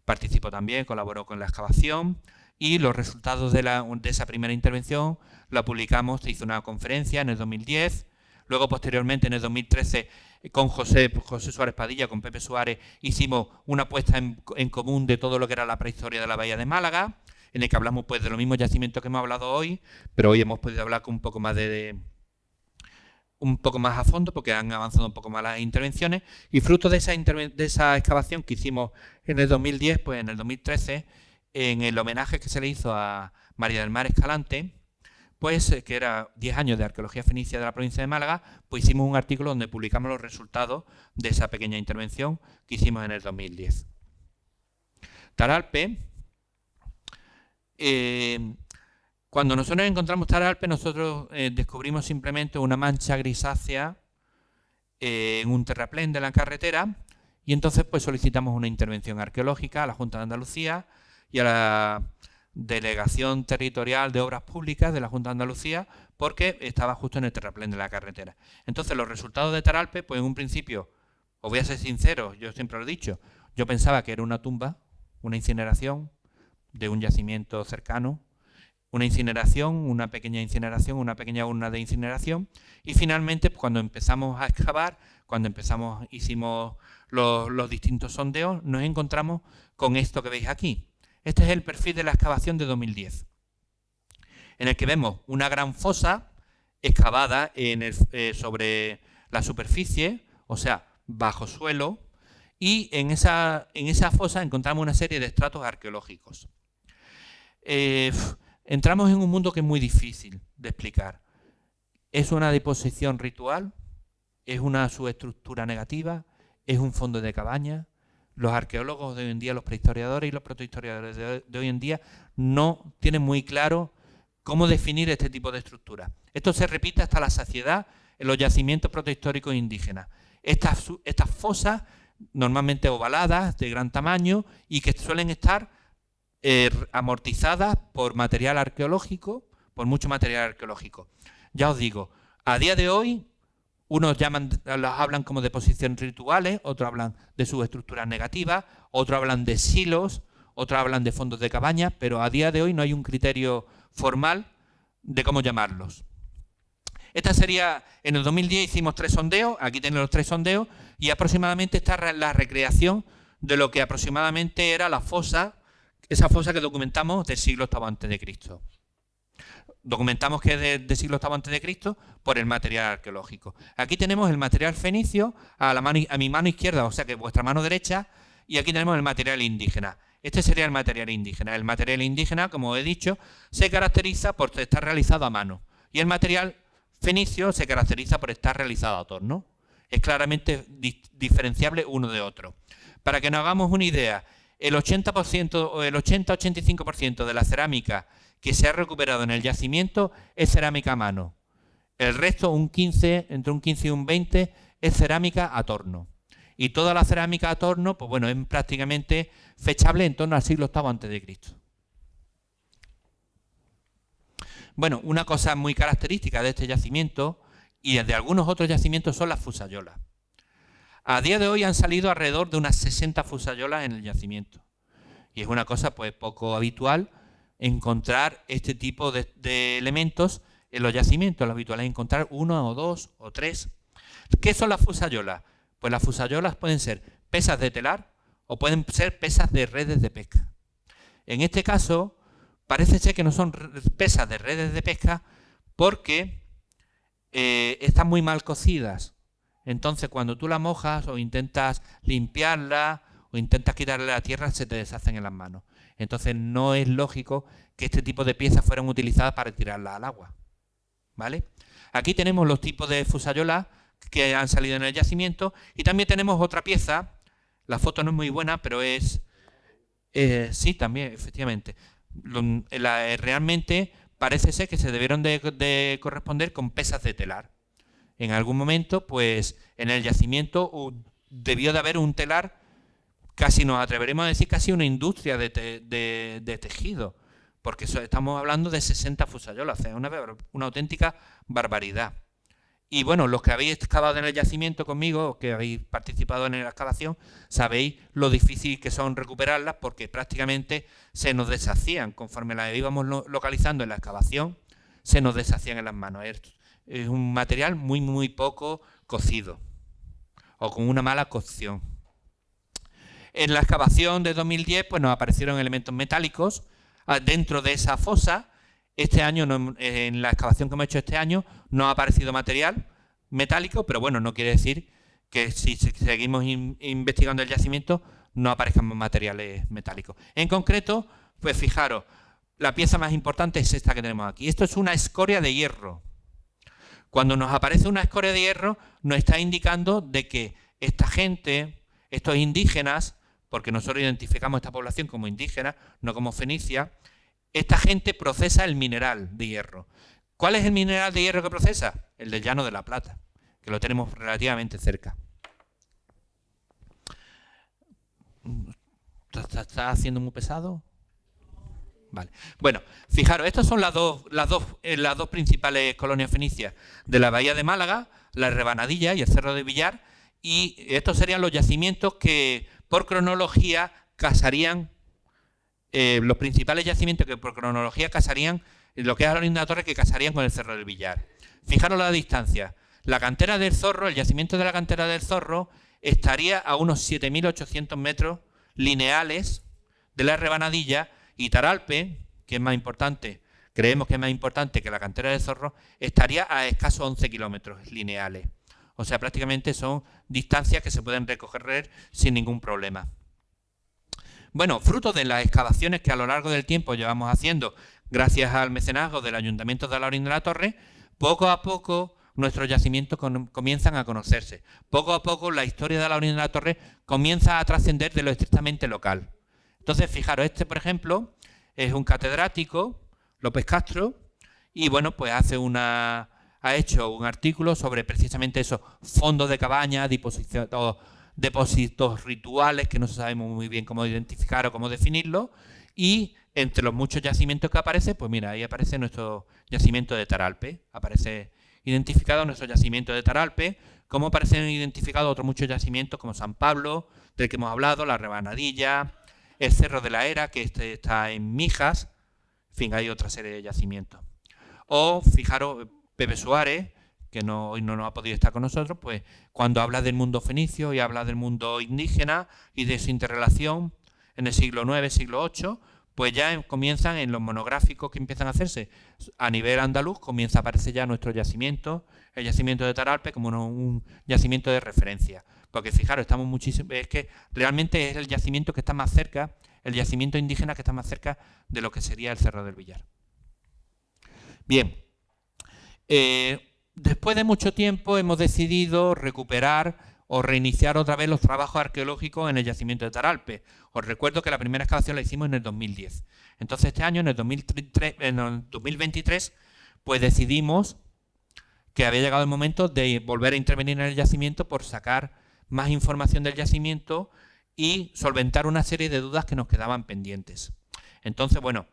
Speaker 2: participó también, colaboró con la excavación, y los resultados de esa primera intervención la publicamos, se hizo una conferencia en el 2010, luego posteriormente en el 2013 con José Suárez Padilla, con Pepe Suárez, hicimos una puesta en común de todo lo que era la prehistoria de la Bahía de Málaga, en el que hablamos pues de los mismos yacimientos que hemos hablado hoy, pero hoy hemos podido hablar con un poco más a fondo, porque han avanzado un poco más las intervenciones, y fruto de esa excavación que hicimos en el 2010, pues en el 2013, en el homenaje que se le hizo a María del Mar Escalante, pues que era 10 años de arqueología fenicia de la provincia de Málaga, pues hicimos un artículo donde publicamos los resultados de esa pequeña intervención que hicimos en el 2010. Taralpe. Cuando nosotros encontramos Taralpe, nosotros descubrimos simplemente una mancha grisácea en un terraplén de la carretera, y entonces pues solicitamos una intervención arqueológica a la Junta de Andalucía y a la Delegación Territorial de Obras Públicas de la Junta de Andalucía, porque estaba justo en el terraplén de la carretera. Entonces los resultados de Taralpe, pues en un principio, os voy a ser sincero, yo siempre lo he dicho, yo pensaba que era una tumba, una incineración de un yacimiento cercano, una incineración, una pequeña incineración, una pequeña urna de incineración, y finalmente pues, cuando empezamos a excavar, hicimos los distintos sondeos, nos encontramos con esto que veis aquí. Este es el perfil de la excavación de 2010, en el que vemos una gran fosa excavada sobre la superficie, o sea, bajo suelo, y en esa fosa encontramos una serie de estratos arqueológicos. Entramos en un mundo que es muy difícil de explicar. ¿Es una deposición ritual? ¿Es una subestructura negativa? ¿Es un fondo de cabaña? Los arqueólogos de hoy en día, los prehistoriadores y los protohistoriadores de hoy en día no tienen muy claro cómo definir este tipo de estructura. Esto se repite hasta la saciedad en los yacimientos protohistóricos indígenas. Estas fosas, normalmente ovaladas, de gran tamaño, y que suelen estar amortizadas por material arqueológico, por mucho material arqueológico. Ya os digo, a día de hoy, unos las hablan como deposiciones rituales, otros hablan de subestructuras negativas, otros hablan de silos, otros hablan de fondos de cabaña, pero a día de hoy no hay un criterio formal de cómo llamarlos. Esta sería, en el 2010 hicimos 3 sondeos, aquí tenéis los 3 sondeos, y aproximadamente está la recreación de lo que aproximadamente era la fosa, esa fosa que documentamos del siglo VIII a.C. Documentamos que es de siglo VIII a.C. por el material arqueológico. Aquí tenemos el material fenicio a mi mano izquierda, o sea que vuestra mano derecha, y aquí tenemos el material indígena. Este sería el material indígena. El material indígena, como he dicho, se caracteriza por estar realizado a mano, y el material fenicio se caracteriza por estar realizado a torno. Es claramente diferenciable uno de otro. Para que nos hagamos una idea, el 80% o el 80-85% de la cerámica que se ha recuperado en el yacimiento es cerámica a mano. El resto, entre un 15 y un 20, es cerámica a torno. Y toda la cerámica a torno, pues bueno, es prácticamente fechable en torno al siglo VIII a.C. Bueno, una cosa muy característica de este yacimiento y de algunos otros yacimientos son las fusayolas. A día de hoy han salido alrededor de unas 60 fusayolas en el yacimiento. Y es una cosa pues poco habitual encontrar este tipo de elementos en los yacimientos. Lo habitual es encontrar 1 o 2 o 3. ¿Qué son las fusayolas? Pues las fusayolas pueden ser pesas de telar o pueden ser pesas de redes de pesca. En este caso, parece ser que no son pesas de redes de pesca porque están muy mal cocidas. Entonces, cuando tú la mojas o intentas limpiarla o intentas quitarle la tierra, se te deshacen en las manos. Entonces, no es lógico que este tipo de piezas fueran utilizadas para tirarlas al agua. ¿Vale? Aquí tenemos los tipos de fusayolas que han salido en el yacimiento y también tenemos otra pieza. La foto no es muy buena, pero es... sí, también, efectivamente. Realmente parece ser que se debieron de corresponder con pesas de telar. En algún momento, pues, en el yacimiento debió de haber un telar, casi nos atreveremos a decir casi una industria de tejido, porque estamos hablando de 60 fusayolas, o sea, una auténtica barbaridad. Y bueno, los que habéis excavado en el yacimiento conmigo, que habéis participado en la excavación, sabéis lo difícil que son recuperarlas porque prácticamente se nos deshacían. Conforme las íbamos localizando en la excavación, se nos deshacían en las manos. Es un material muy, muy poco cocido o con una mala cocción. En la excavación de 2010 pues nos aparecieron elementos metálicos dentro de esa fosa. Este año, en la excavación que hemos hecho este año, no ha aparecido material metálico, pero bueno, no quiere decir que si seguimos investigando el yacimiento no aparezcan materiales metálicos. En concreto, pues fijaros, la pieza más importante es esta que tenemos aquí. Esto es una escoria de hierro. Cuando nos aparece una escoria de hierro, nos está indicando de que esta gente, estos indígenas, porque nosotros identificamos esta población como indígena, no como fenicia, esta gente procesa el mineral de hierro. ¿Cuál es el mineral de hierro que procesa? El del Llano de la Plata, que lo tenemos relativamente cerca. ¿Está haciendo muy pesado? Vale. Bueno, fijaros, estas son las dos principales colonias fenicias de la bahía de Málaga, la Rebanadilla y el Cerro de Villar, y estos serían los yacimientos que por cronología casarían, los principales yacimientos que por cronología casarían, lo que es Alhaurín de la Torre, que casarían con el Cerro del Villar. Fijaros la distancia. La cantera del Zorro, el yacimiento de la cantera del Zorro, estaría a unos 7.800 metros lineales de la Rebanadilla, y Taralpe, que es más importante, creemos que es más importante que la cantera del Zorro, estaría a escasos 11 kilómetros lineales. O sea, prácticamente son distancias que se pueden recorrer sin ningún problema. Bueno, fruto de las excavaciones que a lo largo del tiempo llevamos haciendo, gracias al mecenazgo del Ayuntamiento de Alhaurín de la Torre, poco a poco nuestros yacimientos comienzan a conocerse. Poco a poco la historia de Alhaurín de la Torre comienza a trascender de lo estrictamente local. Entonces, fijaros, este, por ejemplo, es un catedrático, López Castro, y bueno, pues ha hecho un artículo sobre precisamente esos fondos de cabaña, depósitos rituales que no sabemos muy bien cómo identificar o cómo definirlo, y entre los muchos yacimientos que aparece, pues mira, ahí aparece nuestro yacimiento de Taralpe, aparece identificado nuestro yacimiento de Taralpe, como aparecen identificados otros muchos yacimientos como San Pablo, del que hemos hablado, la Rebanadilla, el Cerro de la Era, que está en Mijas, en fin, hay otra serie de yacimientos. O, fijaros, Pepe Suárez, que hoy no nos ha podido estar con nosotros, pues cuando habla del mundo fenicio y habla del mundo indígena y de su interrelación en el siglo IX, siglo VIII, pues ya comienzan en los monográficos que empiezan a hacerse a nivel andaluz, comienza a aparecer ya nuestro yacimiento, el yacimiento de Taralpe, como un yacimiento de referencia. Porque fijaros, estamos muchísimo, es que realmente es el yacimiento que está más cerca, el yacimiento indígena que está más cerca de lo que sería el Cerro del Villar. Bien, después de mucho tiempo hemos decidido recuperar o reiniciar otra vez los trabajos arqueológicos en el yacimiento de Taralpe. Os recuerdo que la primera excavación la hicimos en el 2010. Entonces este año, en el 2023, pues decidimos que había llegado el momento de volver a intervenir en el yacimiento por sacar más información del yacimiento y solventar una serie de dudas que nos quedaban pendientes. Entonces, bueno,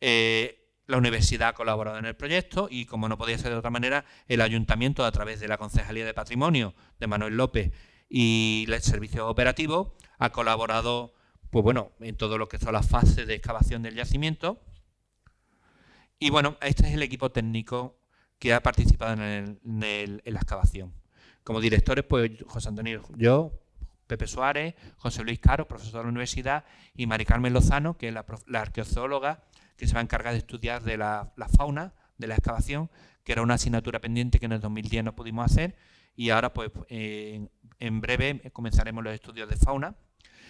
Speaker 2: la universidad ha colaborado en el proyecto y, como no podía ser de otra manera, el ayuntamiento, a través de la Concejalía de Patrimonio de Manuel López y el servicio operativo, ha colaborado, pues bueno, en todo lo que son las fases de excavación del yacimiento. Y bueno, este es el equipo técnico que ha participado en la excavación. Como directores, pues José Antonio, yo, Pepe Suárez, José Luis Caro, profesor de la universidad, y Mari Carmen Lozano, que es la arqueozoóloga, que se va a encargar de estudiar de la fauna de la excavación, que era una asignatura pendiente que en el 2010 no pudimos hacer, y ahora pues en breve comenzaremos los estudios de fauna.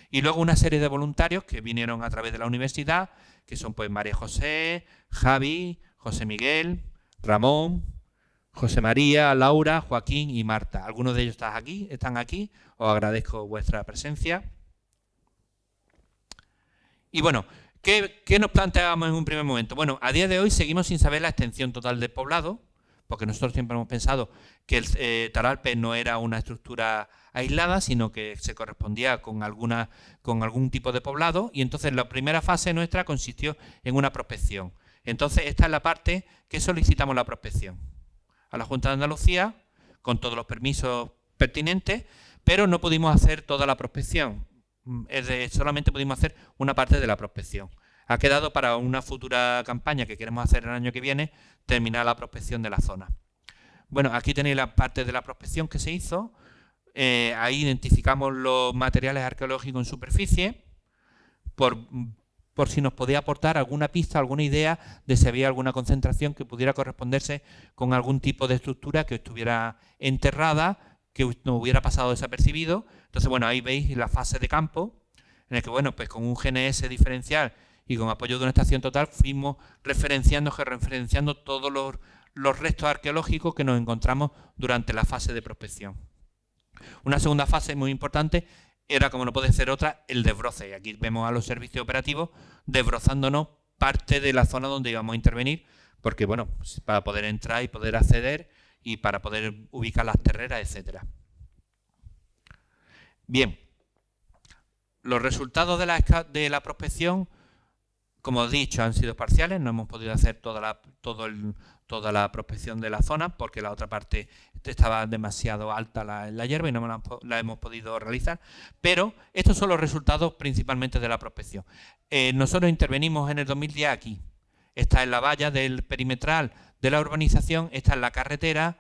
Speaker 2: Y luego una serie de voluntarios que vinieron a través de la universidad, que son pues María José, Javi, José Miguel, Ramón, José María, Laura, Joaquín y Marta. Algunos de ellos están aquí, os agradezco vuestra presencia. Y bueno, ¿qué nos planteábamos en un primer momento? Bueno, a día de hoy seguimos sin saber la extensión total del poblado, porque nosotros siempre hemos pensado que el Taralpe no era una estructura aislada, sino que se correspondía con algún tipo de poblado, y entonces la primera fase nuestra consistió en una prospección. Entonces esta es la parte que solicitamos la prospección a la Junta de Andalucía, con todos los permisos pertinentes, pero no pudimos hacer toda la prospección. Solamente pudimos hacer una parte de la prospección. Ha quedado para una futura campaña que queremos hacer el año que viene, terminar la prospección de la zona. Bueno, aquí tenéis la parte de la prospección que se hizo. Ahí identificamos los materiales arqueológicos en superficie, por si nos podía aportar alguna pista, alguna idea de si había alguna concentración que pudiera corresponderse con algún tipo de estructura que estuviera enterrada, que no hubiera pasado desapercibido. Entonces, bueno, ahí veis la fase de campo, en el que, bueno, pues con un GNS diferencial y con apoyo de una estación total fuimos referenciando todos los restos arqueológicos que nos encontramos durante la fase de prospección. Una segunda fase muy importante era, como no puede ser otra, el desbroce. Y aquí vemos a los servicios operativos desbrozándonos parte de la zona donde íbamos a intervenir, porque, bueno, para poder entrar y poder acceder y para poder ubicar las terreras, etcétera. Bien, los resultados de la prospección, como os he dicho, han sido parciales. No hemos podido hacer toda la prospección de la zona porque la otra parte estaba demasiado alta la hierba y no la hemos podido realizar. Pero estos son los resultados principalmente de la prospección. Nosotros intervenimos en el 2010 aquí. Esta es la valla del perimetral de la urbanización, esta es la carretera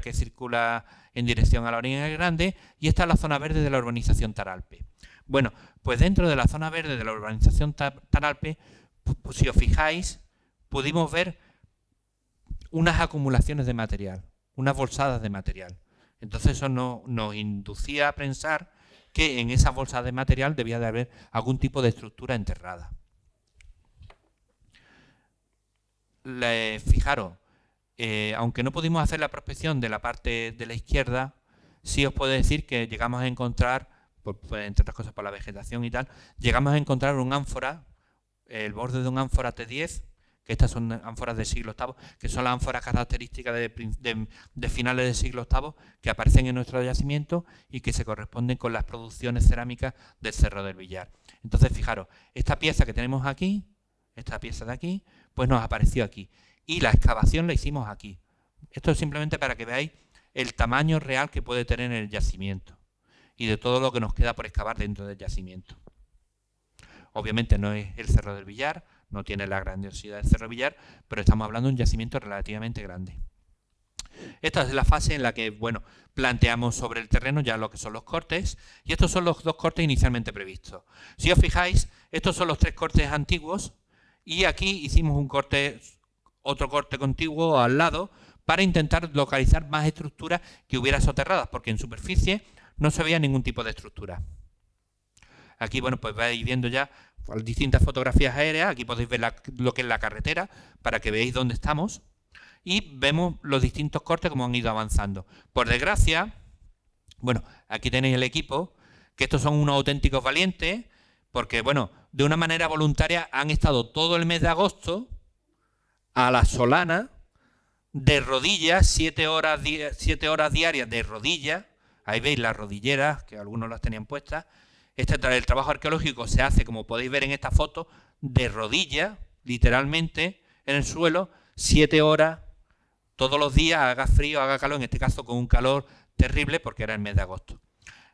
Speaker 2: que circula en dirección a la Orilla Grande, y esta es la zona verde de la urbanización Taralpe. Bueno, pues dentro de la zona verde de la urbanización Taralpe, pues, si os fijáis, pudimos ver unas acumulaciones de material, unas bolsadas de material. Entonces eso nos inducía a pensar que en esas bolsas de material debía de haber algún tipo de estructura enterrada. Fijaros, aunque no pudimos hacer la prospección de la parte de la izquierda, sí os puedo decir que llegamos a encontrar, entre otras cosas por la vegetación y tal, llegamos a encontrar un ánfora, el borde de un ánfora T10, que estas son ánforas del siglo VIII, que son las ánforas características de finales del siglo VIII, que aparecen en nuestro yacimiento y que se corresponden con las producciones cerámicas del Cerro del Villar. Entonces, fijaros, esta pieza que tenemos aquí, esta pieza de aquí, pues nos apareció aquí. Y la excavación la hicimos aquí. Esto es simplemente para que veáis el tamaño real que puede tener el yacimiento y de todo lo que nos queda por excavar dentro del yacimiento. Obviamente no es el Cerro del Villar, no tiene la grandiosidad del Cerro del Villar, pero estamos hablando de un yacimiento relativamente grande. Esta es la fase en la que, bueno, planteamos sobre el terreno ya lo que son los cortes, y estos son los dos cortes inicialmente previstos. Si os fijáis, estos son los tres cortes antiguos, y aquí hicimos otro corte contiguo al lado para intentar localizar más estructuras que hubiera soterradas, porque en superficie no se veía ningún tipo de estructura. Aquí, bueno, pues vais viendo ya distintas fotografías aéreas. Aquí podéis ver lo que es la carretera para que veáis dónde estamos. Y vemos los distintos cortes como han ido avanzando. Por desgracia, Bueno, aquí tenéis el equipo, que estos son unos auténticos valientes, porque, bueno, de una manera voluntaria han estado todo el mes de agosto a la solana, de rodillas, 7 horas diarias de rodillas. Ahí veis las rodilleras, que algunos las tenían puestas. El trabajo arqueológico se hace, como podéis ver en esta foto, de rodillas, literalmente, en el suelo, 7 horas, todos los días, haga frío, haga calor, en este caso con un calor terrible, porque era el mes de agosto.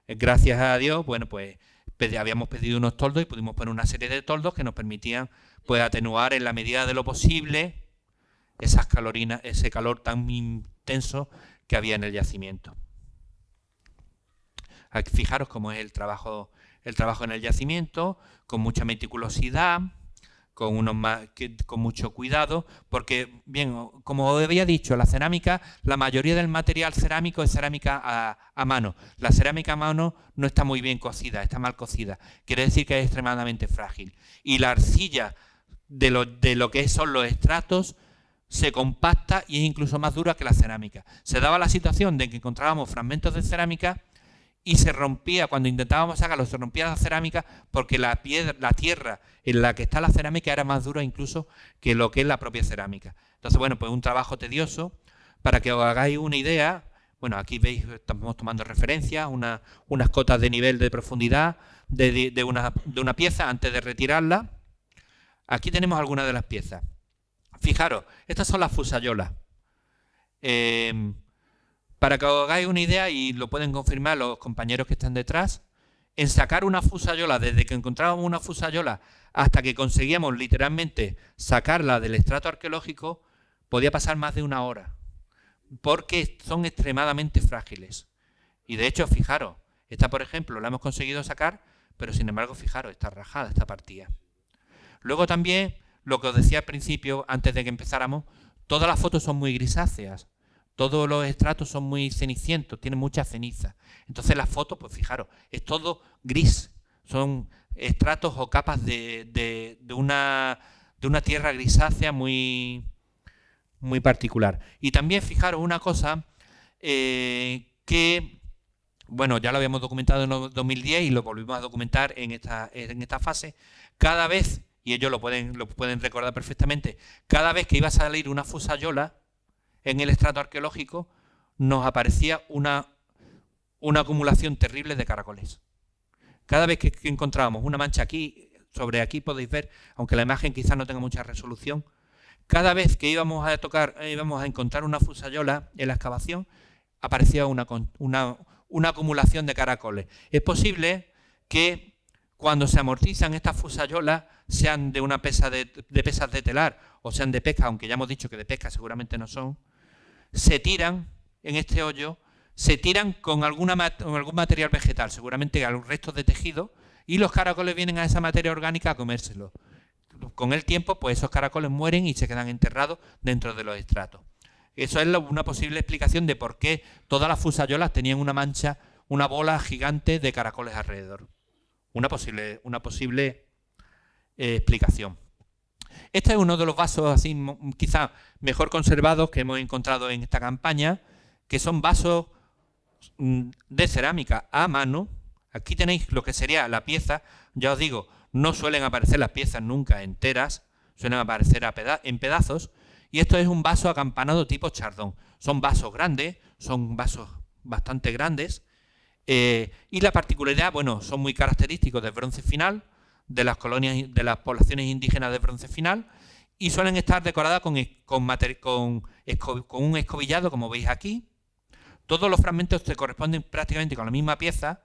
Speaker 2: Gracias a Dios, bueno, pues habíamos pedido unos toldos y pudimos poner una serie de toldos que nos permitían, pues, atenuar en la medida de lo posible ese calor tan intenso que había en el yacimiento. Aquí, fijaros cómo es el trabajo en el yacimiento, con mucha meticulosidad, con mucho cuidado, porque, bien, como os había dicho, la cerámica, la mayoría del material cerámico es cerámica a mano. La cerámica a mano no está muy bien cocida, está mal cocida. Quiere decir que es extremadamente frágil. Y la arcilla de lo que son los estratos se compacta y es incluso más dura que la cerámica. Se daba la situación de que encontrábamos fragmentos de cerámica y se rompía, cuando intentábamos sacarlo, se rompía la cerámica porque la tierra en la que está la cerámica era más dura incluso que lo que es la propia cerámica. Entonces, bueno, pues un trabajo tedioso. Para que os hagáis una idea, bueno, aquí veis, estamos tomando referencia, unas cotas de nivel de profundidad de una pieza antes de retirarla. Aquí tenemos algunas de las piezas. Fijaros, estas son las fusayolas. Para que os hagáis una idea, y lo pueden confirmar los compañeros que están detrás, en sacar una fusayola, desde que encontrábamos una fusayola hasta que conseguíamos literalmente sacarla del estrato arqueológico, podía pasar más de 1 hora, porque son extremadamente frágiles. Y de hecho, fijaros, esta, por ejemplo, la hemos conseguido sacar, pero sin embargo, fijaros, está rajada, está partida. Luego también, lo que os decía al principio, antes de que empezáramos, todas las fotos son muy grisáceas. Todos los estratos son muy cenicientos, tienen mucha ceniza. Entonces las fotos, pues fijaros, es todo gris. Son estratos o capas de una tierra grisácea muy, muy particular. Y también fijaros una cosa que, bueno, ya lo habíamos documentado en el 2010 y lo volvimos a documentar en esta fase. Cada vez, y ellos lo pueden recordar perfectamente, cada vez que iba a salir una fusayola en el estrato arqueológico, nos aparecía una acumulación terrible de caracoles. Cada vez que encontrábamos una mancha aquí, sobre aquí podéis ver, aunque la imagen quizás no tenga mucha resolución, cada vez que íbamos a encontrar una fusayola en la excavación, aparecía una acumulación de caracoles. Es posible que cuando se amortizan estas fusayolas sean de pesas de telar o sean de pesca, aunque ya hemos dicho que de pesca seguramente no son, se tiran en este hoyo, se tiran con algún material vegetal, seguramente algún restos de tejido, y los caracoles vienen a esa materia orgánica a comérselo. Con el tiempo, pues esos caracoles mueren y se quedan enterrados dentro de los estratos. Eso es una posible explicación de por qué todas las fusayolas tenían una mancha, una bola gigante de caracoles alrededor. Una posible explicación. Este es uno de los vasos así quizá mejor conservados que hemos encontrado en esta campaña, que son vasos de cerámica a mano. Aquí tenéis lo que sería la pieza. Ya os digo, no suelen aparecer las piezas nunca enteras, suelen aparecer en pedazos. Y esto es un vaso acampanado tipo Chardon. Son vasos grandes, son vasos bastante grandes. Y la particularidad, bueno, son muy característicos del bronce final, de las poblaciones indígenas de bronce final, y suelen estar decoradas con un escobillado, como veis aquí. Todos los fragmentos se corresponden prácticamente con la misma pieza,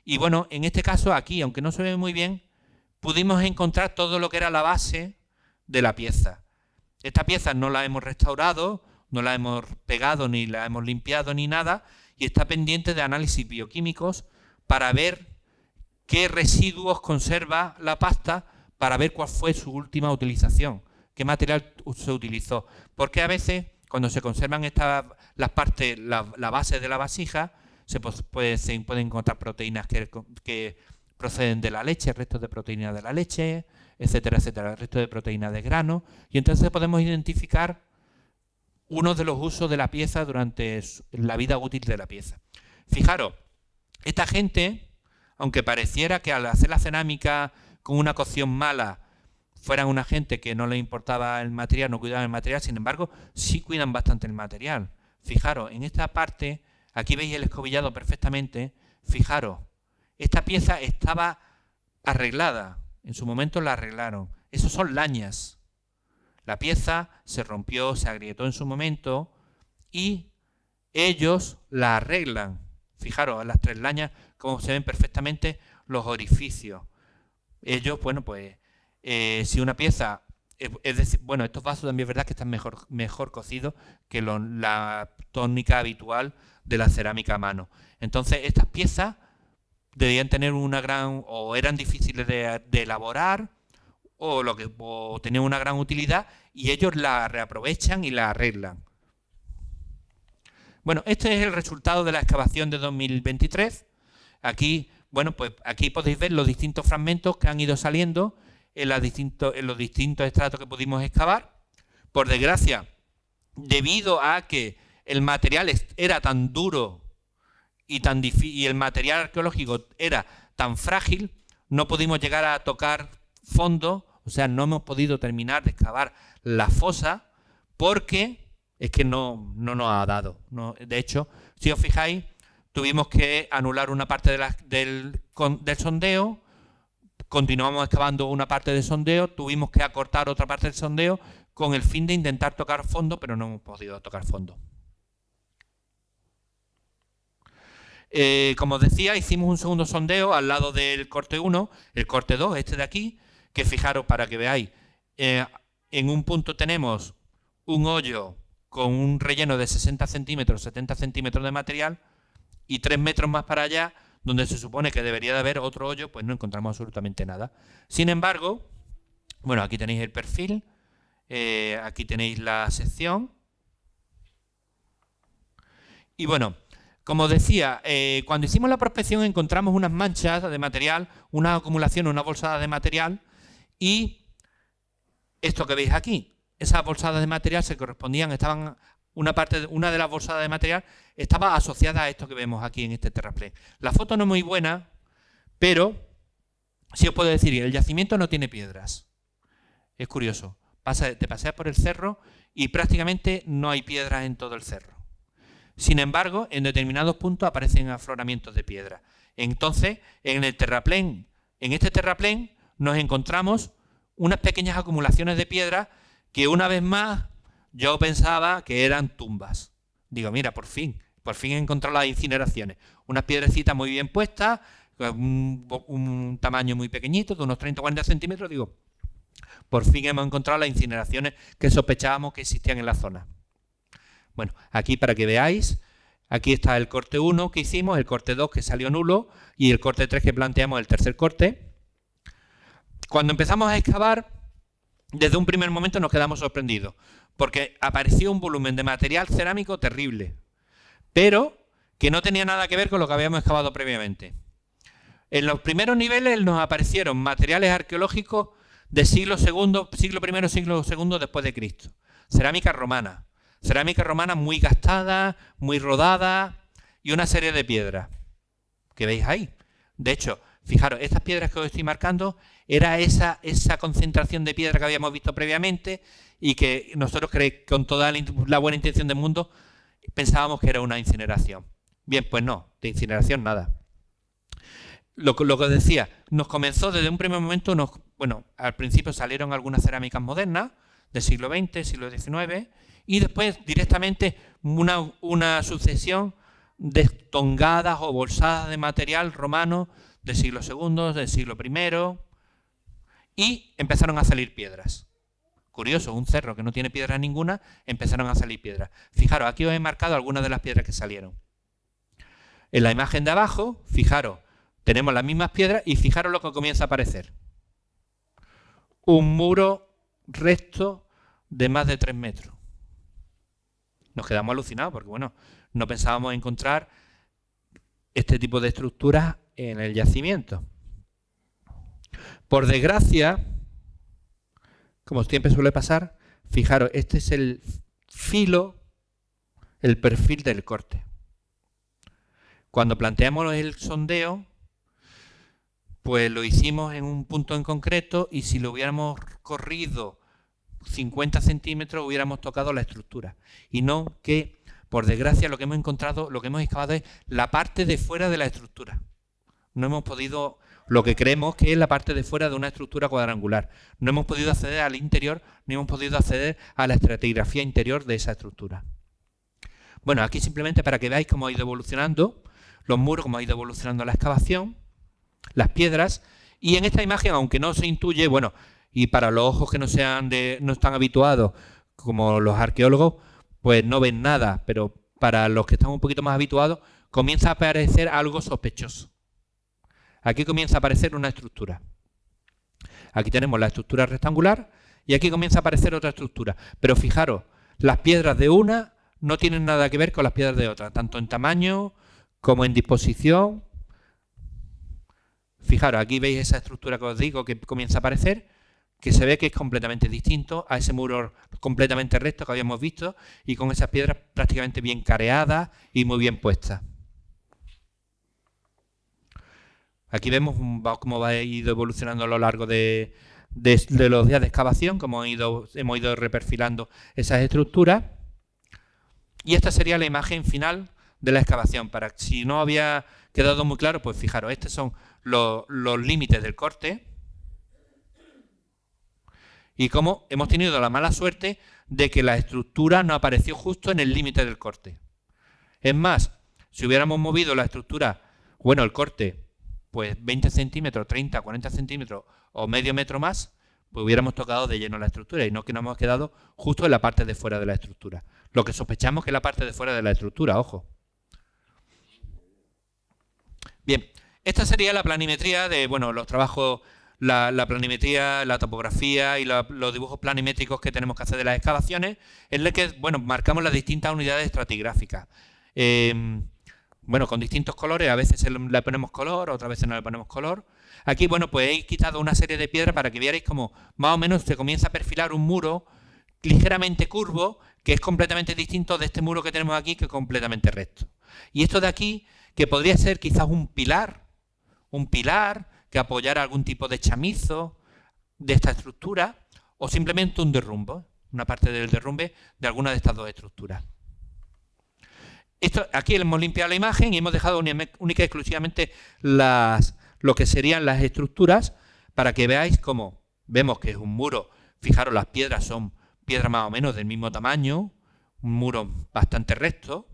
Speaker 2: y bueno, en este caso aquí, aunque no se ve muy bien, pudimos encontrar todo lo que era la base de la pieza. Esta pieza no la hemos restaurado, no la hemos pegado, ni la hemos limpiado, ni nada, y está pendiente de análisis bioquímicos para ver qué residuos conserva la pasta, para ver cuál fue su última utilización, qué material se utilizó. Porque a veces, cuando se conservan la base de la vasija, se pueden encontrar proteínas que proceden de la leche, restos de proteínas de la leche, etcétera, etcétera, restos de proteínas de grano, y entonces podemos identificar uno de los usos de la pieza durante la vida útil de la pieza. Fijaros, esta gente, aunque pareciera que al hacer la cerámica con una cocción mala fueran una gente que no les importaba el material, no cuidaban el material, sin embargo, sí cuidan bastante el material. Fijaros, en esta parte, aquí veis el escobillado perfectamente, fijaros, esta pieza estaba arreglada, en su momento la arreglaron. Esos son lañas. La pieza se rompió, se agrietó en su momento y ellos la arreglan. Fijaros, las 3 lañas, como se ven perfectamente los orificios. Ellos, bueno, pues, si una pieza, es decir, bueno, estos vasos también es verdad que están mejor cocidos que la tónica habitual de la cerámica a mano. Entonces, estas piezas debían tener una gran, o eran difíciles de elaborar, o tenían una gran utilidad, y ellos la reaprovechan y la arreglan. Bueno, este es el resultado de la excavación de 2023. Aquí, bueno, pues aquí podéis ver los distintos fragmentos que han ido saliendo en los distintos estratos que pudimos excavar. Por desgracia, debido a que el material era tan duro y el material arqueológico era tan frágil, no pudimos llegar a tocar fondo, o sea, no hemos podido terminar de excavar la fosa porque es que no nos ha dado. No, de hecho, si os fijáis, tuvimos que anular una parte del sondeo, continuamos excavando una parte del sondeo, tuvimos que acortar otra parte del sondeo con el fin de intentar tocar fondo, pero no hemos podido tocar fondo. Como os decía, hicimos un segundo sondeo al lado del corte 1, el corte 2, este de aquí, que fijaros para que veáis, en un punto tenemos un hoyo con un relleno de 60 centímetros, 70 centímetros de material, y 3 metros más para allá, donde se supone que debería de haber otro hoyo, pues no encontramos absolutamente nada. Sin embargo, bueno, aquí tenéis el perfil, aquí tenéis la sección, y bueno, como decía, cuando hicimos la prospección encontramos unas manchas de material, una acumulación, una bolsada de material, y esto que veis aquí, esas bolsadas de material se correspondían, estaban una de las bolsadas de material estaba asociada a esto que vemos aquí en este terraplén. La foto no es muy buena, pero sí os puedo decir que el yacimiento no tiene piedras. Es curioso. Te paseas por el cerro y prácticamente no hay piedras en todo el cerro. Sin embargo, en determinados puntos aparecen afloramientos de piedra. Entonces, en este terraplén nos encontramos unas pequeñas acumulaciones de piedra que una vez más yo pensaba que eran tumbas. Digo, mira, por fin he encontrado las incineraciones. Unas piedrecitas muy bien puestas, un tamaño muy pequeñito, de unos 30 o 40 centímetros. Digo, por fin hemos encontrado las incineraciones que sospechábamos que existían en la zona. Bueno, aquí para que veáis, aquí está el corte 1 que hicimos, el corte 2 que salió nulo y el corte 3 que planteamos, el tercer corte. Cuando empezamos a excavar, desde un primer momento nos quedamos sorprendidos, porque apareció un volumen de material cerámico terrible, pero que no tenía nada que ver con lo que habíamos excavado previamente. En los primeros niveles nos aparecieron materiales arqueológicos de siglo I, siglo II después de Cristo. Cerámica romana muy gastada, muy rodada y una serie de piedras que veis ahí. De hecho, fijaros, estas piedras que os estoy marcando era esa concentración de piedra que habíamos visto previamente y que nosotros con toda la buena intención del mundo pensábamos que era una incineración. Bien, pues no, de incineración nada. Lo que os decía, nos comenzó desde un primer momento, bueno, al principio salieron algunas cerámicas modernas del siglo XX, siglo XIX, y después directamente una sucesión de tongadas o bolsadas de material romano del siglo II, del siglo I, y empezaron a salir piedras. Curioso, un cerro que no tiene piedra ninguna, empezaron a salir piedras. Fijaros, aquí os he marcado algunas de las piedras que salieron. En la imagen de abajo, fijaros, tenemos las mismas piedras y fijaros lo que comienza a aparecer. Un muro recto de más de 3 metros. Nos quedamos alucinados porque, bueno, no pensábamos encontrar este tipo de estructuras en el yacimiento. Por desgracia, como siempre suele pasar, fijaros, este es el filo, el perfil del corte. cuando planteamos el sondeo, pues lo hicimos en un punto en concreto y si lo hubiéramos corrido 50 centímetros hubiéramos tocado la estructura. Y no que, por desgracia, lo que hemos encontrado, lo que hemos excavado es la parte de fuera de la estructura. No hemos podido, lo que creemos que es la parte de fuera de una estructura cuadrangular. No hemos podido acceder al interior, ni hemos podido acceder a la estratigrafía interior de esa estructura. Bueno, aquí simplemente para que veáis cómo ha ido evolucionando los muros, cómo ha ido evolucionando la excavación, las piedras, y en esta imagen, aunque no se intuye, bueno, y para los ojos que no están habituados, como los arqueólogos, pues no ven nada, pero para los que están un poquito más habituados, comienza a aparecer algo sospechoso. Aquí comienza a aparecer una estructura. Aquí tenemos la estructura rectangular y aquí comienza a aparecer otra estructura. Pero fijaros, las piedras de una no tienen nada que ver con las piedras de otra, tanto en tamaño como en disposición. Fijaros, aquí veis esa estructura que os digo que comienza a aparecer, que se ve que es completamente distinto a ese muro completamente recto que habíamos visto y con esas piedras prácticamente bien careadas y muy bien puestas. Aquí vemos cómo va ido evolucionando a lo largo de los días de excavación, cómo hemos ido reperfilando esas estructuras. Y esta sería la imagen final de la excavación. Para si no había quedado muy claro, pues fijaros, estos son los límites del corte. Y cómo hemos tenido la mala suerte de que la estructura no apareció justo en el límite del corte. Es más, si hubiéramos movido la estructura, bueno, el corte, pues 20 centímetros, 30, 40 centímetros o medio metro más, pues hubiéramos tocado de lleno la estructura y no que nos hemos quedado justo en la parte de fuera de la estructura. Lo que sospechamos que es la parte de fuera de la estructura, ojo. Bien, esta sería la planimetría de, bueno, los trabajos, la planimetría, la topografía y los dibujos planimétricos que tenemos que hacer de las excavaciones, en el que, bueno, marcamos las distintas unidades estratigráficas. Bueno, con distintos colores, a veces le ponemos color, otras veces no le ponemos color. Aquí, bueno, pues he quitado una serie de piedras para que vierais cómo más o menos se comienza a perfilar un muro ligeramente curvo, que es completamente distinto de este muro que tenemos aquí, que es completamente recto. Y esto de aquí, que podría ser quizás un pilar que apoyara algún tipo de chamizo de esta estructura, o simplemente un derrumbe, una parte del derrumbe de alguna de estas dos estructuras. Aquí hemos limpiado la imagen y hemos dejado única y exclusivamente lo que serían las estructuras para que veáis cómo vemos que es un muro. Fijaros, las piedras son piedras más o menos del mismo tamaño, un muro bastante recto.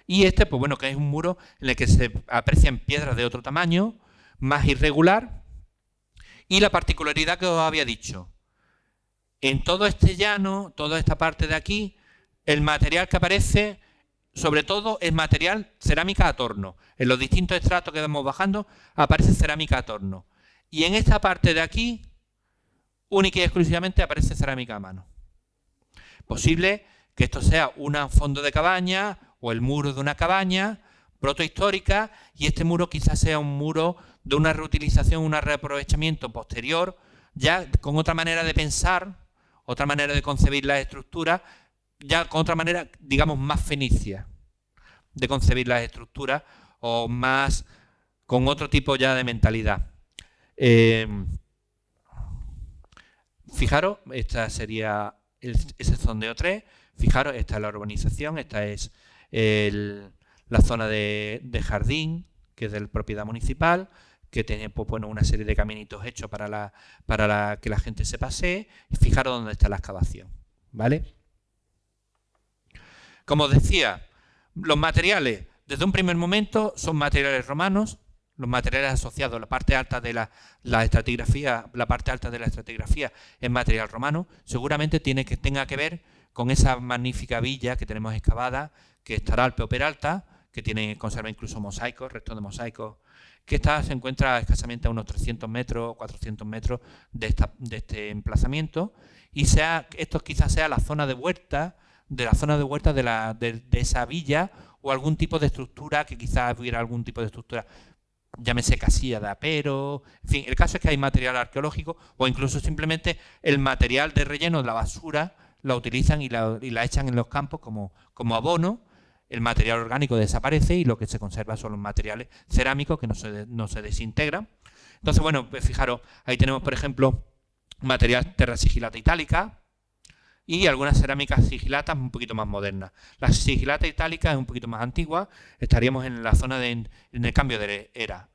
Speaker 2: Y este, pues bueno, que es un muro en el que se aprecian piedras de otro tamaño, más irregular. Y la particularidad que os había dicho, en todo este llano, toda esta parte de aquí, el material que aparece, sobre todo es material cerámica a torno. En los distintos estratos que vamos bajando aparece cerámica a torno. Y en esta parte de aquí, única y exclusivamente aparece cerámica a mano. Posible que esto sea un fondo de cabaña o el muro de una cabaña protohistórica y este muro quizás sea un muro de una reutilización, un reaprovechamiento posterior, ya con otra manera de pensar, otra manera de concebir la estructura, ya con otra manera, digamos, más fenicia de concebir las estructuras o más con otro tipo ya de mentalidad. Fijaros, esta sería ese sondeo 3. Fijaros, esta es la urbanización, esta es la zona de jardín, que es de propiedad municipal, que tiene pues, bueno, una serie de caminitos hechos para que la gente se pasee. Y fijaros dónde está la excavación, ¿vale? Como os decía, los materiales, desde un primer momento, son materiales romanos, los materiales asociados a la parte alta de la estratigrafía, la parte alta de la estratigrafía es material romano, seguramente tenga que ver con esa magnífica villa que tenemos excavada, que es Taralpe o Peralta, que conserva incluso mosaicos, restos de mosaicos, que se encuentra escasamente a unos 300 metros, 400 metros de este emplazamiento, y esto quizás sea la zona de huerta, de esa villa, o algún tipo de estructura, que quizás hubiera algún tipo de estructura, llámese casilla de apero, en fin, el caso es que hay material arqueológico, o incluso simplemente el material de relleno de la basura, la utilizan y la echan en los campos como abono, el material orgánico desaparece y lo que se conserva son los materiales cerámicos que no se desintegran. Entonces, bueno, pues fijaros, ahí tenemos, por ejemplo, material terra sigilata itálica y algunas cerámicas sigilatas un poquito más modernas. La sigilata itálica es un poquito más antigua, estaríamos en la zona en el cambio de era,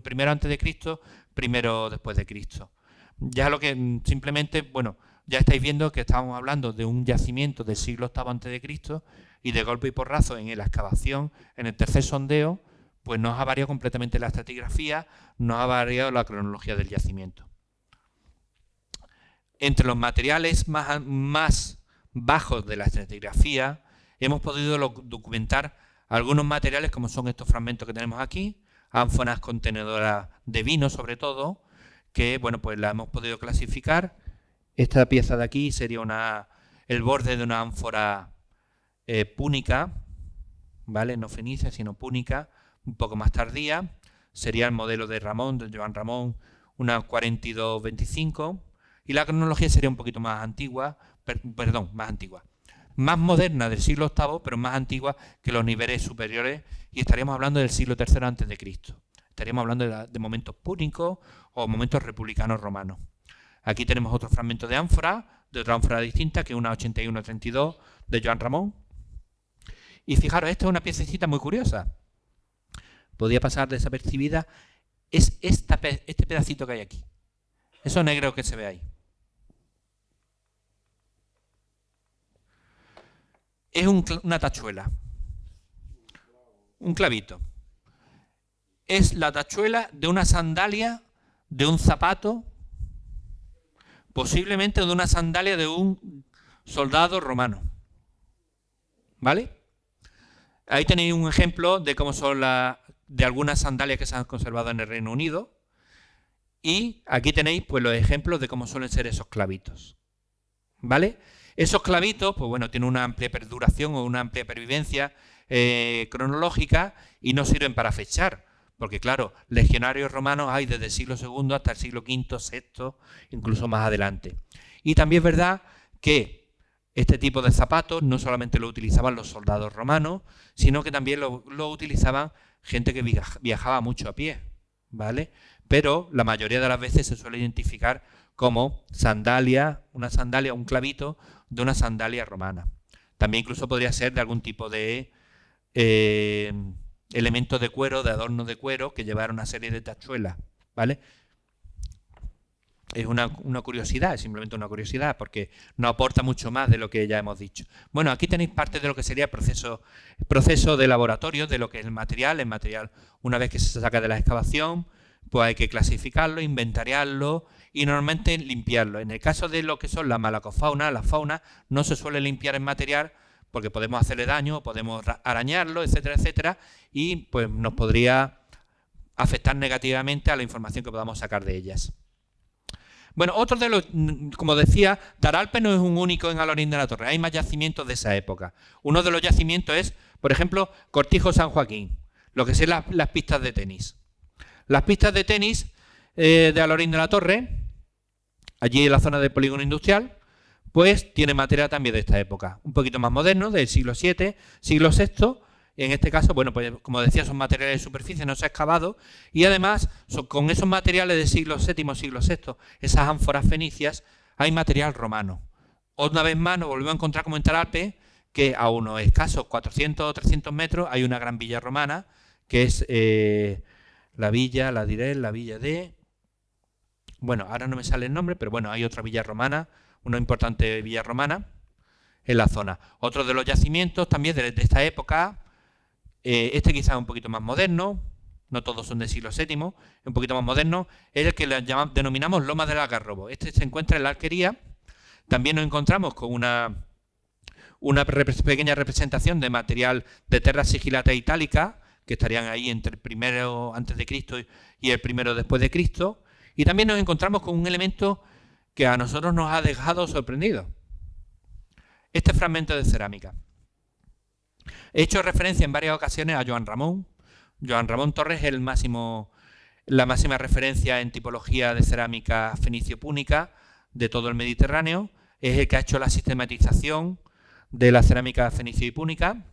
Speaker 2: primero antes de Cristo, primero después de Cristo. Ya lo que simplemente, bueno, ya estáis viendo que estábamos hablando de un yacimiento del siglo VIII antes de Cristo y de golpe y porrazo en la excavación, en el tercer sondeo, pues nos ha variado completamente la estratigrafía, nos ha variado la cronología del yacimiento. Entre los materiales más bajos de la estratigrafía hemos podido documentar algunos materiales como son estos fragmentos que tenemos aquí, ánforas contenedoras de vino sobre todo, que bueno, pues la hemos podido clasificar. Esta pieza de aquí sería el borde de una ánfora púnica, ¿vale? No fenicia, sino púnica, un poco más tardía. Sería el modelo de Joan Ramón, una 42-25. Y la cronología sería un poquito más antigua, más moderna del siglo VIII, pero más antigua que los niveles superiores, y estaríamos hablando del siglo III antes de Cristo. Estaríamos hablando de momentos púnicos o momentos republicanos romanos. Aquí tenemos otro fragmento de ánfora, de otra ánfora distinta, que es una 81-32 de Joan Ramón. Y fijaros, esta es una piececita muy curiosa. Podía pasar desapercibida. Es este pedacito que hay aquí. Eso negro que se ve ahí. Es una tachuela. Un clavito. Es la tachuela de una sandalia, de un zapato, posiblemente de una sandalia de un soldado romano. ¿Vale? Ahí tenéis un ejemplo de cómo son de algunas sandalias que se han conservado en el Reino Unido. Y aquí tenéis pues los ejemplos de cómo suelen ser esos clavitos. ¿Vale? Esos clavitos, pues bueno, tienen una amplia perduración o una amplia pervivencia cronológica y no sirven para fechar. Porque claro, legionarios romanos hay desde el siglo II hasta el siglo V, VI, incluso más adelante. Y también es verdad que este tipo de zapatos no solamente lo utilizaban los soldados romanos, sino que también lo utilizaban gente que viajaba mucho a pie, ¿vale? Pero la mayoría de las veces se suele identificar como sandalia, un clavito de una sandalia romana. También incluso podría ser de algún tipo de elementos de cuero, de adorno de cuero, que llevara una serie de tachuelas, ¿vale? Es una curiosidad, es simplemente una curiosidad, porque no aporta mucho más de lo que ya hemos dicho. Bueno, aquí tenéis parte de lo que sería el proceso de laboratorio, de lo que es el material. El material, una vez que se saca de la excavación, pues hay que clasificarlo, inventariarlo y normalmente limpiarlo. En el caso de lo que son la malacofauna, la fauna, no se suele limpiar el material porque podemos hacerle daño, podemos arañarlo, etcétera, etcétera, y pues nos podría afectar negativamente a la información que podamos sacar de ellas. Bueno, otro de los, como decía, Daralpe no es un único en Alhaurín de la Torre, hay más yacimientos de esa época. Uno de los yacimientos es, por ejemplo, Cortijo San Joaquín, lo que son las pistas de tenis. Las pistas de tenis de Alhaurín de la Torre, allí en la zona del polígono industrial, pues tiene material también de esta época, un poquito más moderno, del siglo VII, siglo VI. En este caso, bueno, pues como decía, son materiales de superficie, no se ha excavado, y además, con esos materiales del siglo VII, siglo VI, esas ánforas fenicias, hay material romano. Una vez más nos volvemos a encontrar como en Daralpe, que a unos escasos 400 o 300 metros hay una gran villa romana, que es la villa de... Bueno, ahora no me sale el nombre, pero bueno, hay otra villa romana, una importante villa romana en la zona. Otro de los yacimientos también de esta época, este quizás un poquito más moderno, no todos son del siglo VII, un poquito más moderno, es el que denominamos Loma del Algarrobo. Este se encuentra en la Alquería. También nos encontramos con una pequeña representación de material de terra sigilata itálica, que estarían ahí entre el primero antes de Cristo y el primero después de Cristo. Y también nos encontramos con un elemento que a nosotros nos ha dejado sorprendidos. Este fragmento de cerámica. He hecho referencia en varias ocasiones a Joan Ramón. Joan Ramón Torres es la máxima referencia en tipología de cerámica fenicio-púnica de todo el Mediterráneo. Es el que ha hecho la sistematización de la cerámica fenicio y púnica.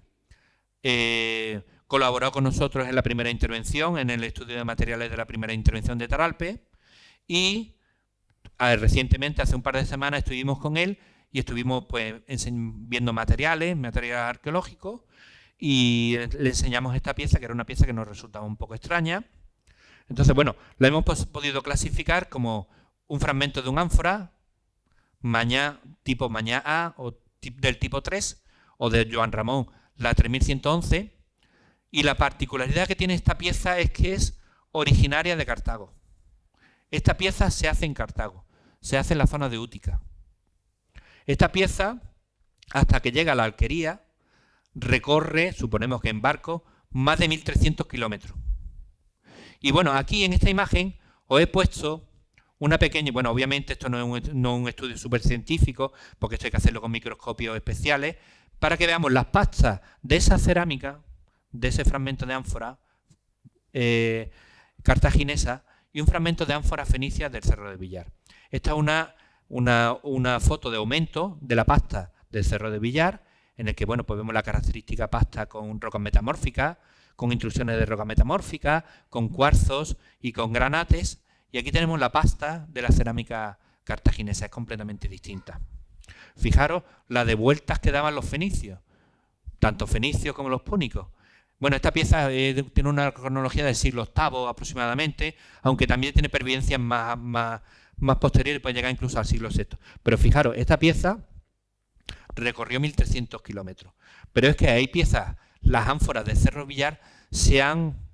Speaker 2: colaboró con nosotros en la primera intervención, en el estudio de materiales de la primera intervención de Taralpe, y recientemente, hace un par de semanas, estuvimos con él y estuvimos pues viendo material arqueológico, y le enseñamos esta pieza, que era una pieza que nos resultaba un poco extraña. Entonces, bueno, la hemos podido clasificar como un fragmento de un ánfora, tipo Mañá A, o del tipo 3, o de Joan Ramón, la 3111, y la particularidad que tiene esta pieza es que es originaria de Cartago. Esta pieza se hace en Cartago, se hace en la zona de Útica. Esta pieza, hasta que llega a la Alquería, recorre, suponemos que en barco, más de 1300 kilómetros. Y bueno, aquí en esta imagen os he puesto una pequeña, bueno, obviamente esto no es un estudio súper científico, porque esto hay que hacerlo con microscopios especiales, para que veamos las pastas de esa cerámica, de ese fragmento de ánfora cartaginesa, y un fragmento de ánfora fenicia del Cerro de Villar. Esta es una foto de aumento de la pasta del Cerro de Villar, en el que, bueno, pues vemos la característica pasta con rocas metamórficas, con intrusiones de roca metamórfica, con cuarzos y con granates. Y aquí tenemos la pasta de la cerámica cartaginesa, es completamente distinta. Fijaros la de vueltas que daban los fenicios, tanto fenicios como los púnicos. Bueno, esta pieza tiene una cronología del siglo VIII aproximadamente, aunque también tiene pervivencias más posteriores, puede llegar incluso al siglo VI. Pero fijaros, esta pieza recorrió 1300 kilómetros. Pero es que hay piezas, las ánforas de Cerro Villar, se han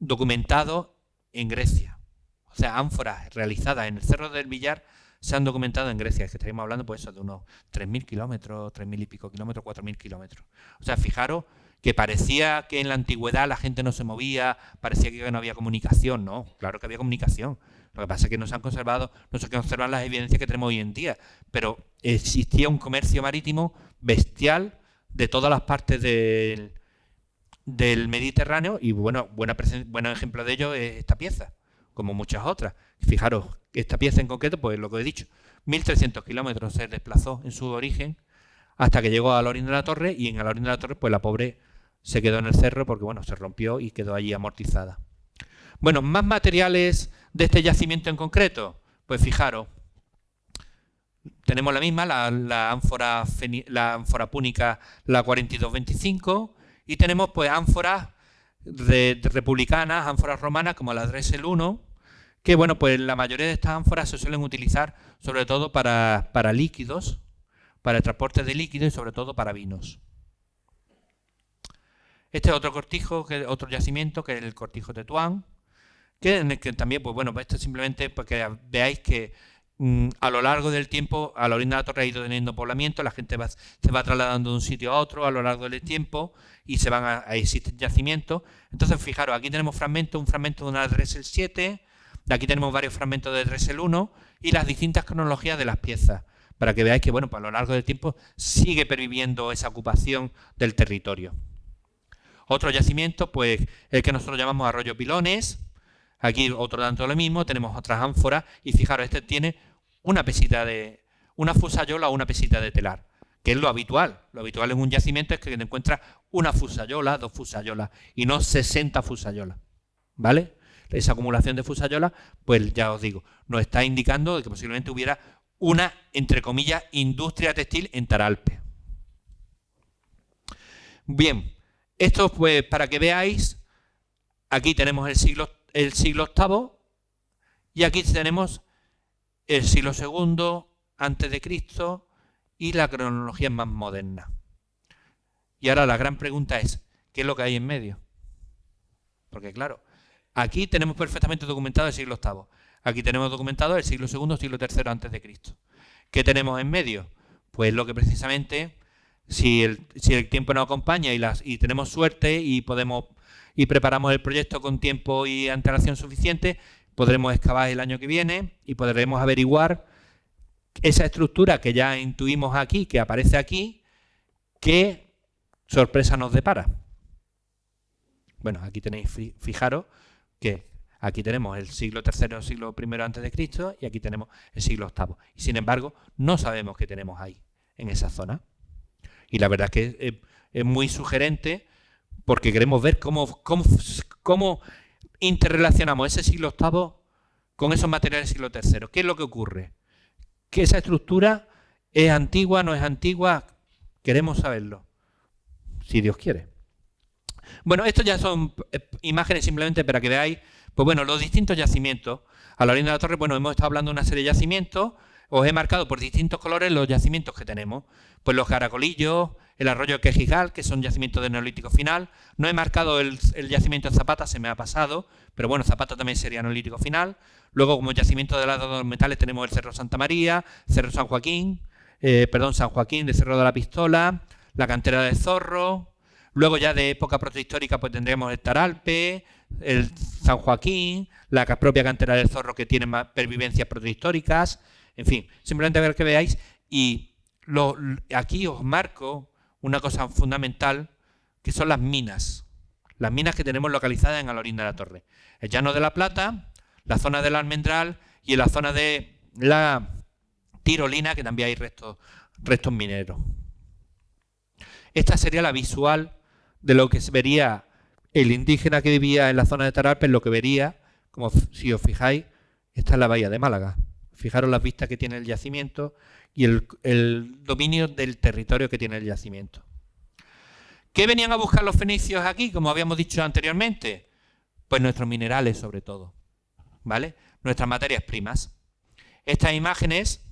Speaker 2: documentado en Grecia. O sea, ánforas realizadas en el Cerro del Villar se han documentado en Grecia. Es que estaríamos hablando pues eso, de unos 3000 kilómetros, 3000 y pico kilómetros, 4000 kilómetros. O sea, fijaros que parecía que en la antigüedad la gente no se movía, parecía que no había comunicación. No, claro que había comunicación. Lo que pasa es que no se conservan las evidencias que tenemos hoy en día, pero existía un comercio marítimo bestial de todas las partes del Mediterráneo, y bueno, buen ejemplo de ello es esta pieza, como muchas otras. Fijaros, esta pieza en concreto, pues lo que he dicho, 1300 kilómetros se desplazó en su origen hasta que llegó a Alorín de la Torre, y en Alorín de la Torre pues la pobre se quedó en el cerro porque bueno, se rompió y quedó allí amortizada. Bueno, más materiales de este yacimiento en concreto. Pues fijaros, tenemos la misma, la ánfora púnica, la 4225, y tenemos pues ánforas republicanas, ánforas romanas como la Dressel 1, que bueno, pues la mayoría de estas ánforas se suelen utilizar sobre todo para líquidos, para el transporte de líquidos y sobre todo para vinos. Este es otro cortijo, otro yacimiento, que es el cortijo de Tetuán, en el que también, pues bueno, esto es simplemente porque veáis que a lo largo del tiempo, a la orilla de la torre ha ido teniendo poblamiento, la gente se va trasladando de un sitio a otro a lo largo del tiempo y se van a existir yacimientos. Entonces, fijaros, aquí tenemos un fragmento de una Dressel 7, de aquí tenemos varios fragmentos de Dressel 1 y las distintas cronologías de las piezas, para que veáis que, bueno, pues a lo largo del tiempo sigue perviviendo esa ocupación del territorio. Otro yacimiento, pues el que nosotros llamamos Arroyo Pilones. Aquí otro tanto lo mismo, tenemos otras ánforas y fijaros, este tiene una fusayola o una pesita de telar, que es lo habitual. Lo habitual en un yacimiento es que te encuentras una fusayola, 2 fusayolas y no 60 fusayolas, ¿vale? Esa acumulación de fusayolas, pues ya os digo, nos está indicando que posiblemente hubiera una, entre comillas, industria textil en Taralpe. Bien, esto pues para que veáis, aquí tenemos el siglo VIII y aquí tenemos el siglo II antes de Cristo y la cronología más moderna. Y ahora la gran pregunta es, ¿qué es lo que hay en medio? Porque claro, aquí tenemos perfectamente documentado el siglo VIII, aquí tenemos documentado el siglo II, siglo III antes de Cristo. ¿Qué tenemos en medio? Pues lo que precisamente, si el tiempo nos acompaña y tenemos suerte y preparamos el proyecto con tiempo y antelación suficiente, podremos excavar el año que viene y podremos averiguar esa estructura que ya intuimos aquí, que aparece aquí, qué sorpresa nos depara. Bueno, aquí tenéis, fijaros que aquí tenemos el siglo III o siglo I antes de Cristo y aquí tenemos el siglo VIII. Y sin embargo, no sabemos qué tenemos ahí, en esa zona. Y la verdad es que es muy sugerente porque queremos ver cómo interrelacionamos ese siglo VIII con esos materiales del siglo III. ¿Qué es lo que ocurre? ¿Que esa estructura es antigua, no es antigua? Queremos saberlo, si Dios quiere. Bueno, estos ya son imágenes simplemente para que veáis, pues bueno, los distintos yacimientos. A la orilla de la torre, bueno, hemos estado hablando de una serie de yacimientos. Os he marcado por distintos colores los yacimientos que tenemos. Pues los caracolillos, el arroyo de Quejigal, que son yacimientos de Neolítico final. No he marcado el yacimiento de Zapata, se me ha pasado, pero bueno, Zapata también sería Neolítico final. Luego, como yacimiento de los metales, tenemos el Cerro Santa María, Cerro San Joaquín, San Joaquín de Cerro de la Pistola, la cantera de Zorro. Luego ya de época protohistórica pues tendremos el Taralpe, el San Joaquín, la propia cantera del Zorro que tiene más pervivencias protohistóricas. En fin, simplemente ver que veáis. Y aquí os marco una cosa fundamental, que son las minas. Las minas que tenemos localizadas en Alorín de la Torre. El Llano de la Plata, la zona del Almendral y en la zona de la Tirolina, que también hay restos mineros. Esta sería la visual de lo que se vería el indígena que vivía en la zona de Taralpe, lo que vería, como si os fijáis, esta es la bahía de Málaga. Fijaros las vistas que tiene el yacimiento y el dominio del territorio que tiene el yacimiento. ¿Qué venían a buscar los fenicios aquí, como habíamos dicho anteriormente? Pues nuestros minerales, sobre todo, ¿vale? Nuestras materias primas. Estas imágenes,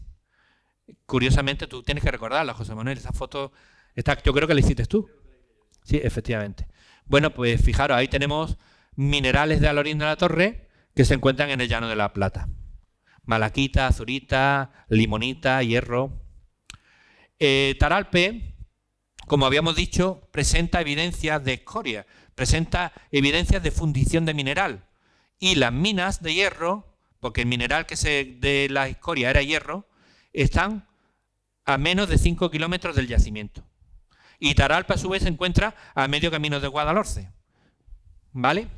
Speaker 2: curiosamente, tú tienes que recordarlas, José Manuel, esa foto, yo creo que la hiciste tú. Sí, efectivamente. Bueno, pues fijaros, ahí tenemos minerales de Alorín de la Torre que se encuentran en el Llano de la Plata. Malaquita, azurita, limonita, hierro. Taralpe, como habíamos dicho, presenta evidencias de escoria, presenta evidencias de fundición de mineral. Y las minas de hierro, porque el mineral de la escoria era hierro, están a menos de 5 kilómetros del yacimiento. Y Taralpe, a su vez, se encuentra a medio camino de Guadalhorce. ¿Vale?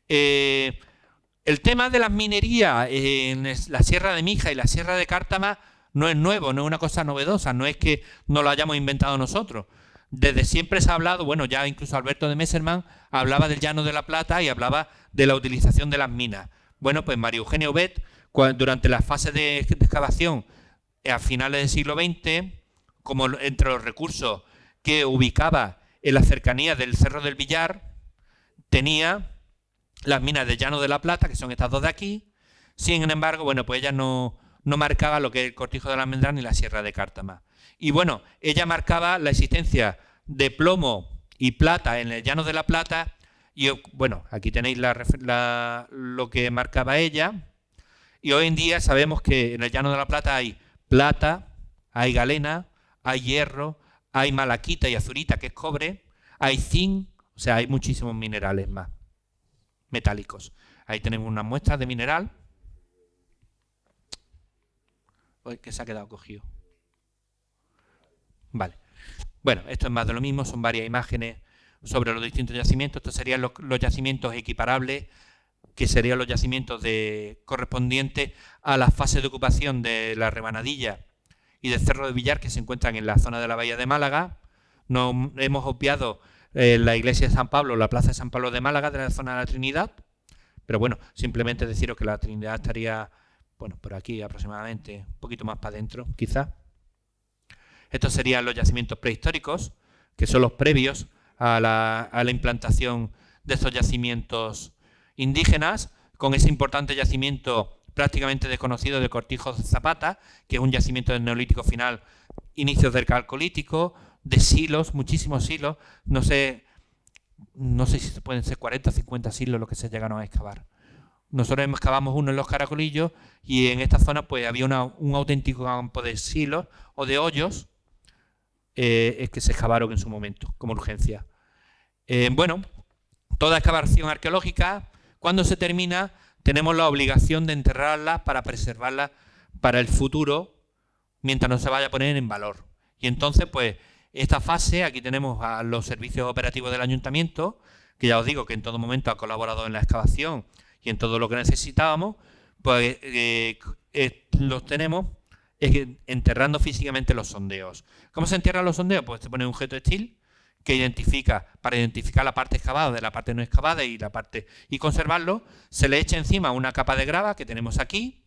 Speaker 2: El tema de las minerías en la Sierra de Mija y la Sierra de Cártama no es nuevo, no es una cosa novedosa, no es que no lo hayamos inventado nosotros. Desde siempre se ha hablado, bueno, ya incluso Alberto de Messerman hablaba del Llano de la Plata y hablaba de la utilización de las minas. Bueno, pues María Eugenia Obet, durante la fase de excavación a finales del siglo XX, como entre los recursos que ubicaba en la cercanía del Cerro del Villar, tenía las minas de Llano de la Plata, que son estas dos de aquí. Sin embargo, bueno, pues ella no marcaba lo que es el Cortijo del Almendral ni la Sierra de Cártama. Y bueno, ella marcaba la existencia de plomo y plata en el Llano de la Plata. Y bueno, aquí tenéis lo que marcaba ella. Y hoy en día sabemos que en el Llano de la Plata hay plata, hay galena, hay hierro, hay malaquita y azurita, que es cobre, hay zinc, o sea, hay muchísimos minerales más metálicos. Ahí tenemos una muestra de mineral. Uy, que se ha quedado cogido. Vale. Bueno, esto es más de lo mismo, son varias imágenes sobre los distintos yacimientos. Estos serían los yacimientos equiparables, que serían los yacimientos correspondientes a la fase de ocupación de la Rebanadilla y del Cerro de Villar, que se encuentran en la zona de la Bahía de Málaga. No hemos obviado la iglesia de San Pablo, la plaza de San Pablo de Málaga, de la zona de la Trinidad. Pero bueno, simplemente deciros que la Trinidad estaría, bueno, por aquí aproximadamente, un poquito más para adentro, quizá. Estos serían los yacimientos prehistóricos, que son los previos a la implantación de estos yacimientos indígenas, con ese importante yacimiento prácticamente desconocido de Cortijo de Zapata, que es un yacimiento del Neolítico final, inicios del Calcolítico, de silos, muchísimos silos, no sé si pueden ser 40 o 50 silos los que se llegaron a excavar. Nosotros excavamos uno en los Caracolillos y en esta zona pues había un auténtico campo de silos o de hoyos que se excavaron en su momento, como urgencia. Bueno, toda excavación arqueológica, cuando se termina, tenemos la obligación de enterrarlas para preservarlas para el futuro, mientras no se vaya a poner en valor. Y entonces, pues, esta fase, aquí tenemos a los servicios operativos del ayuntamiento, que ya os digo que en todo momento ha colaborado en la excavación y en todo lo que necesitábamos, pues los tenemos enterrando físicamente los sondeos. ¿Cómo se entierran los sondeos? Pues se pone un geotextil que identifica, para identificar la parte excavada de la parte no excavada y conservarlo, se le echa encima una capa de grava que tenemos aquí.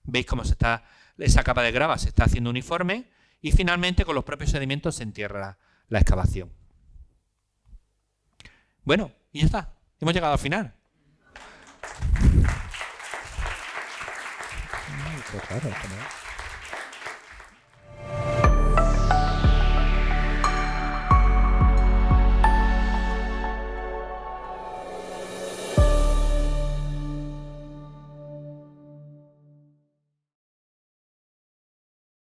Speaker 2: Veis cómo esa capa de grava se está haciendo uniforme y finalmente con los propios sedimentos se entierra la excavación. Bueno, y ya está. Hemos llegado al final. Claro,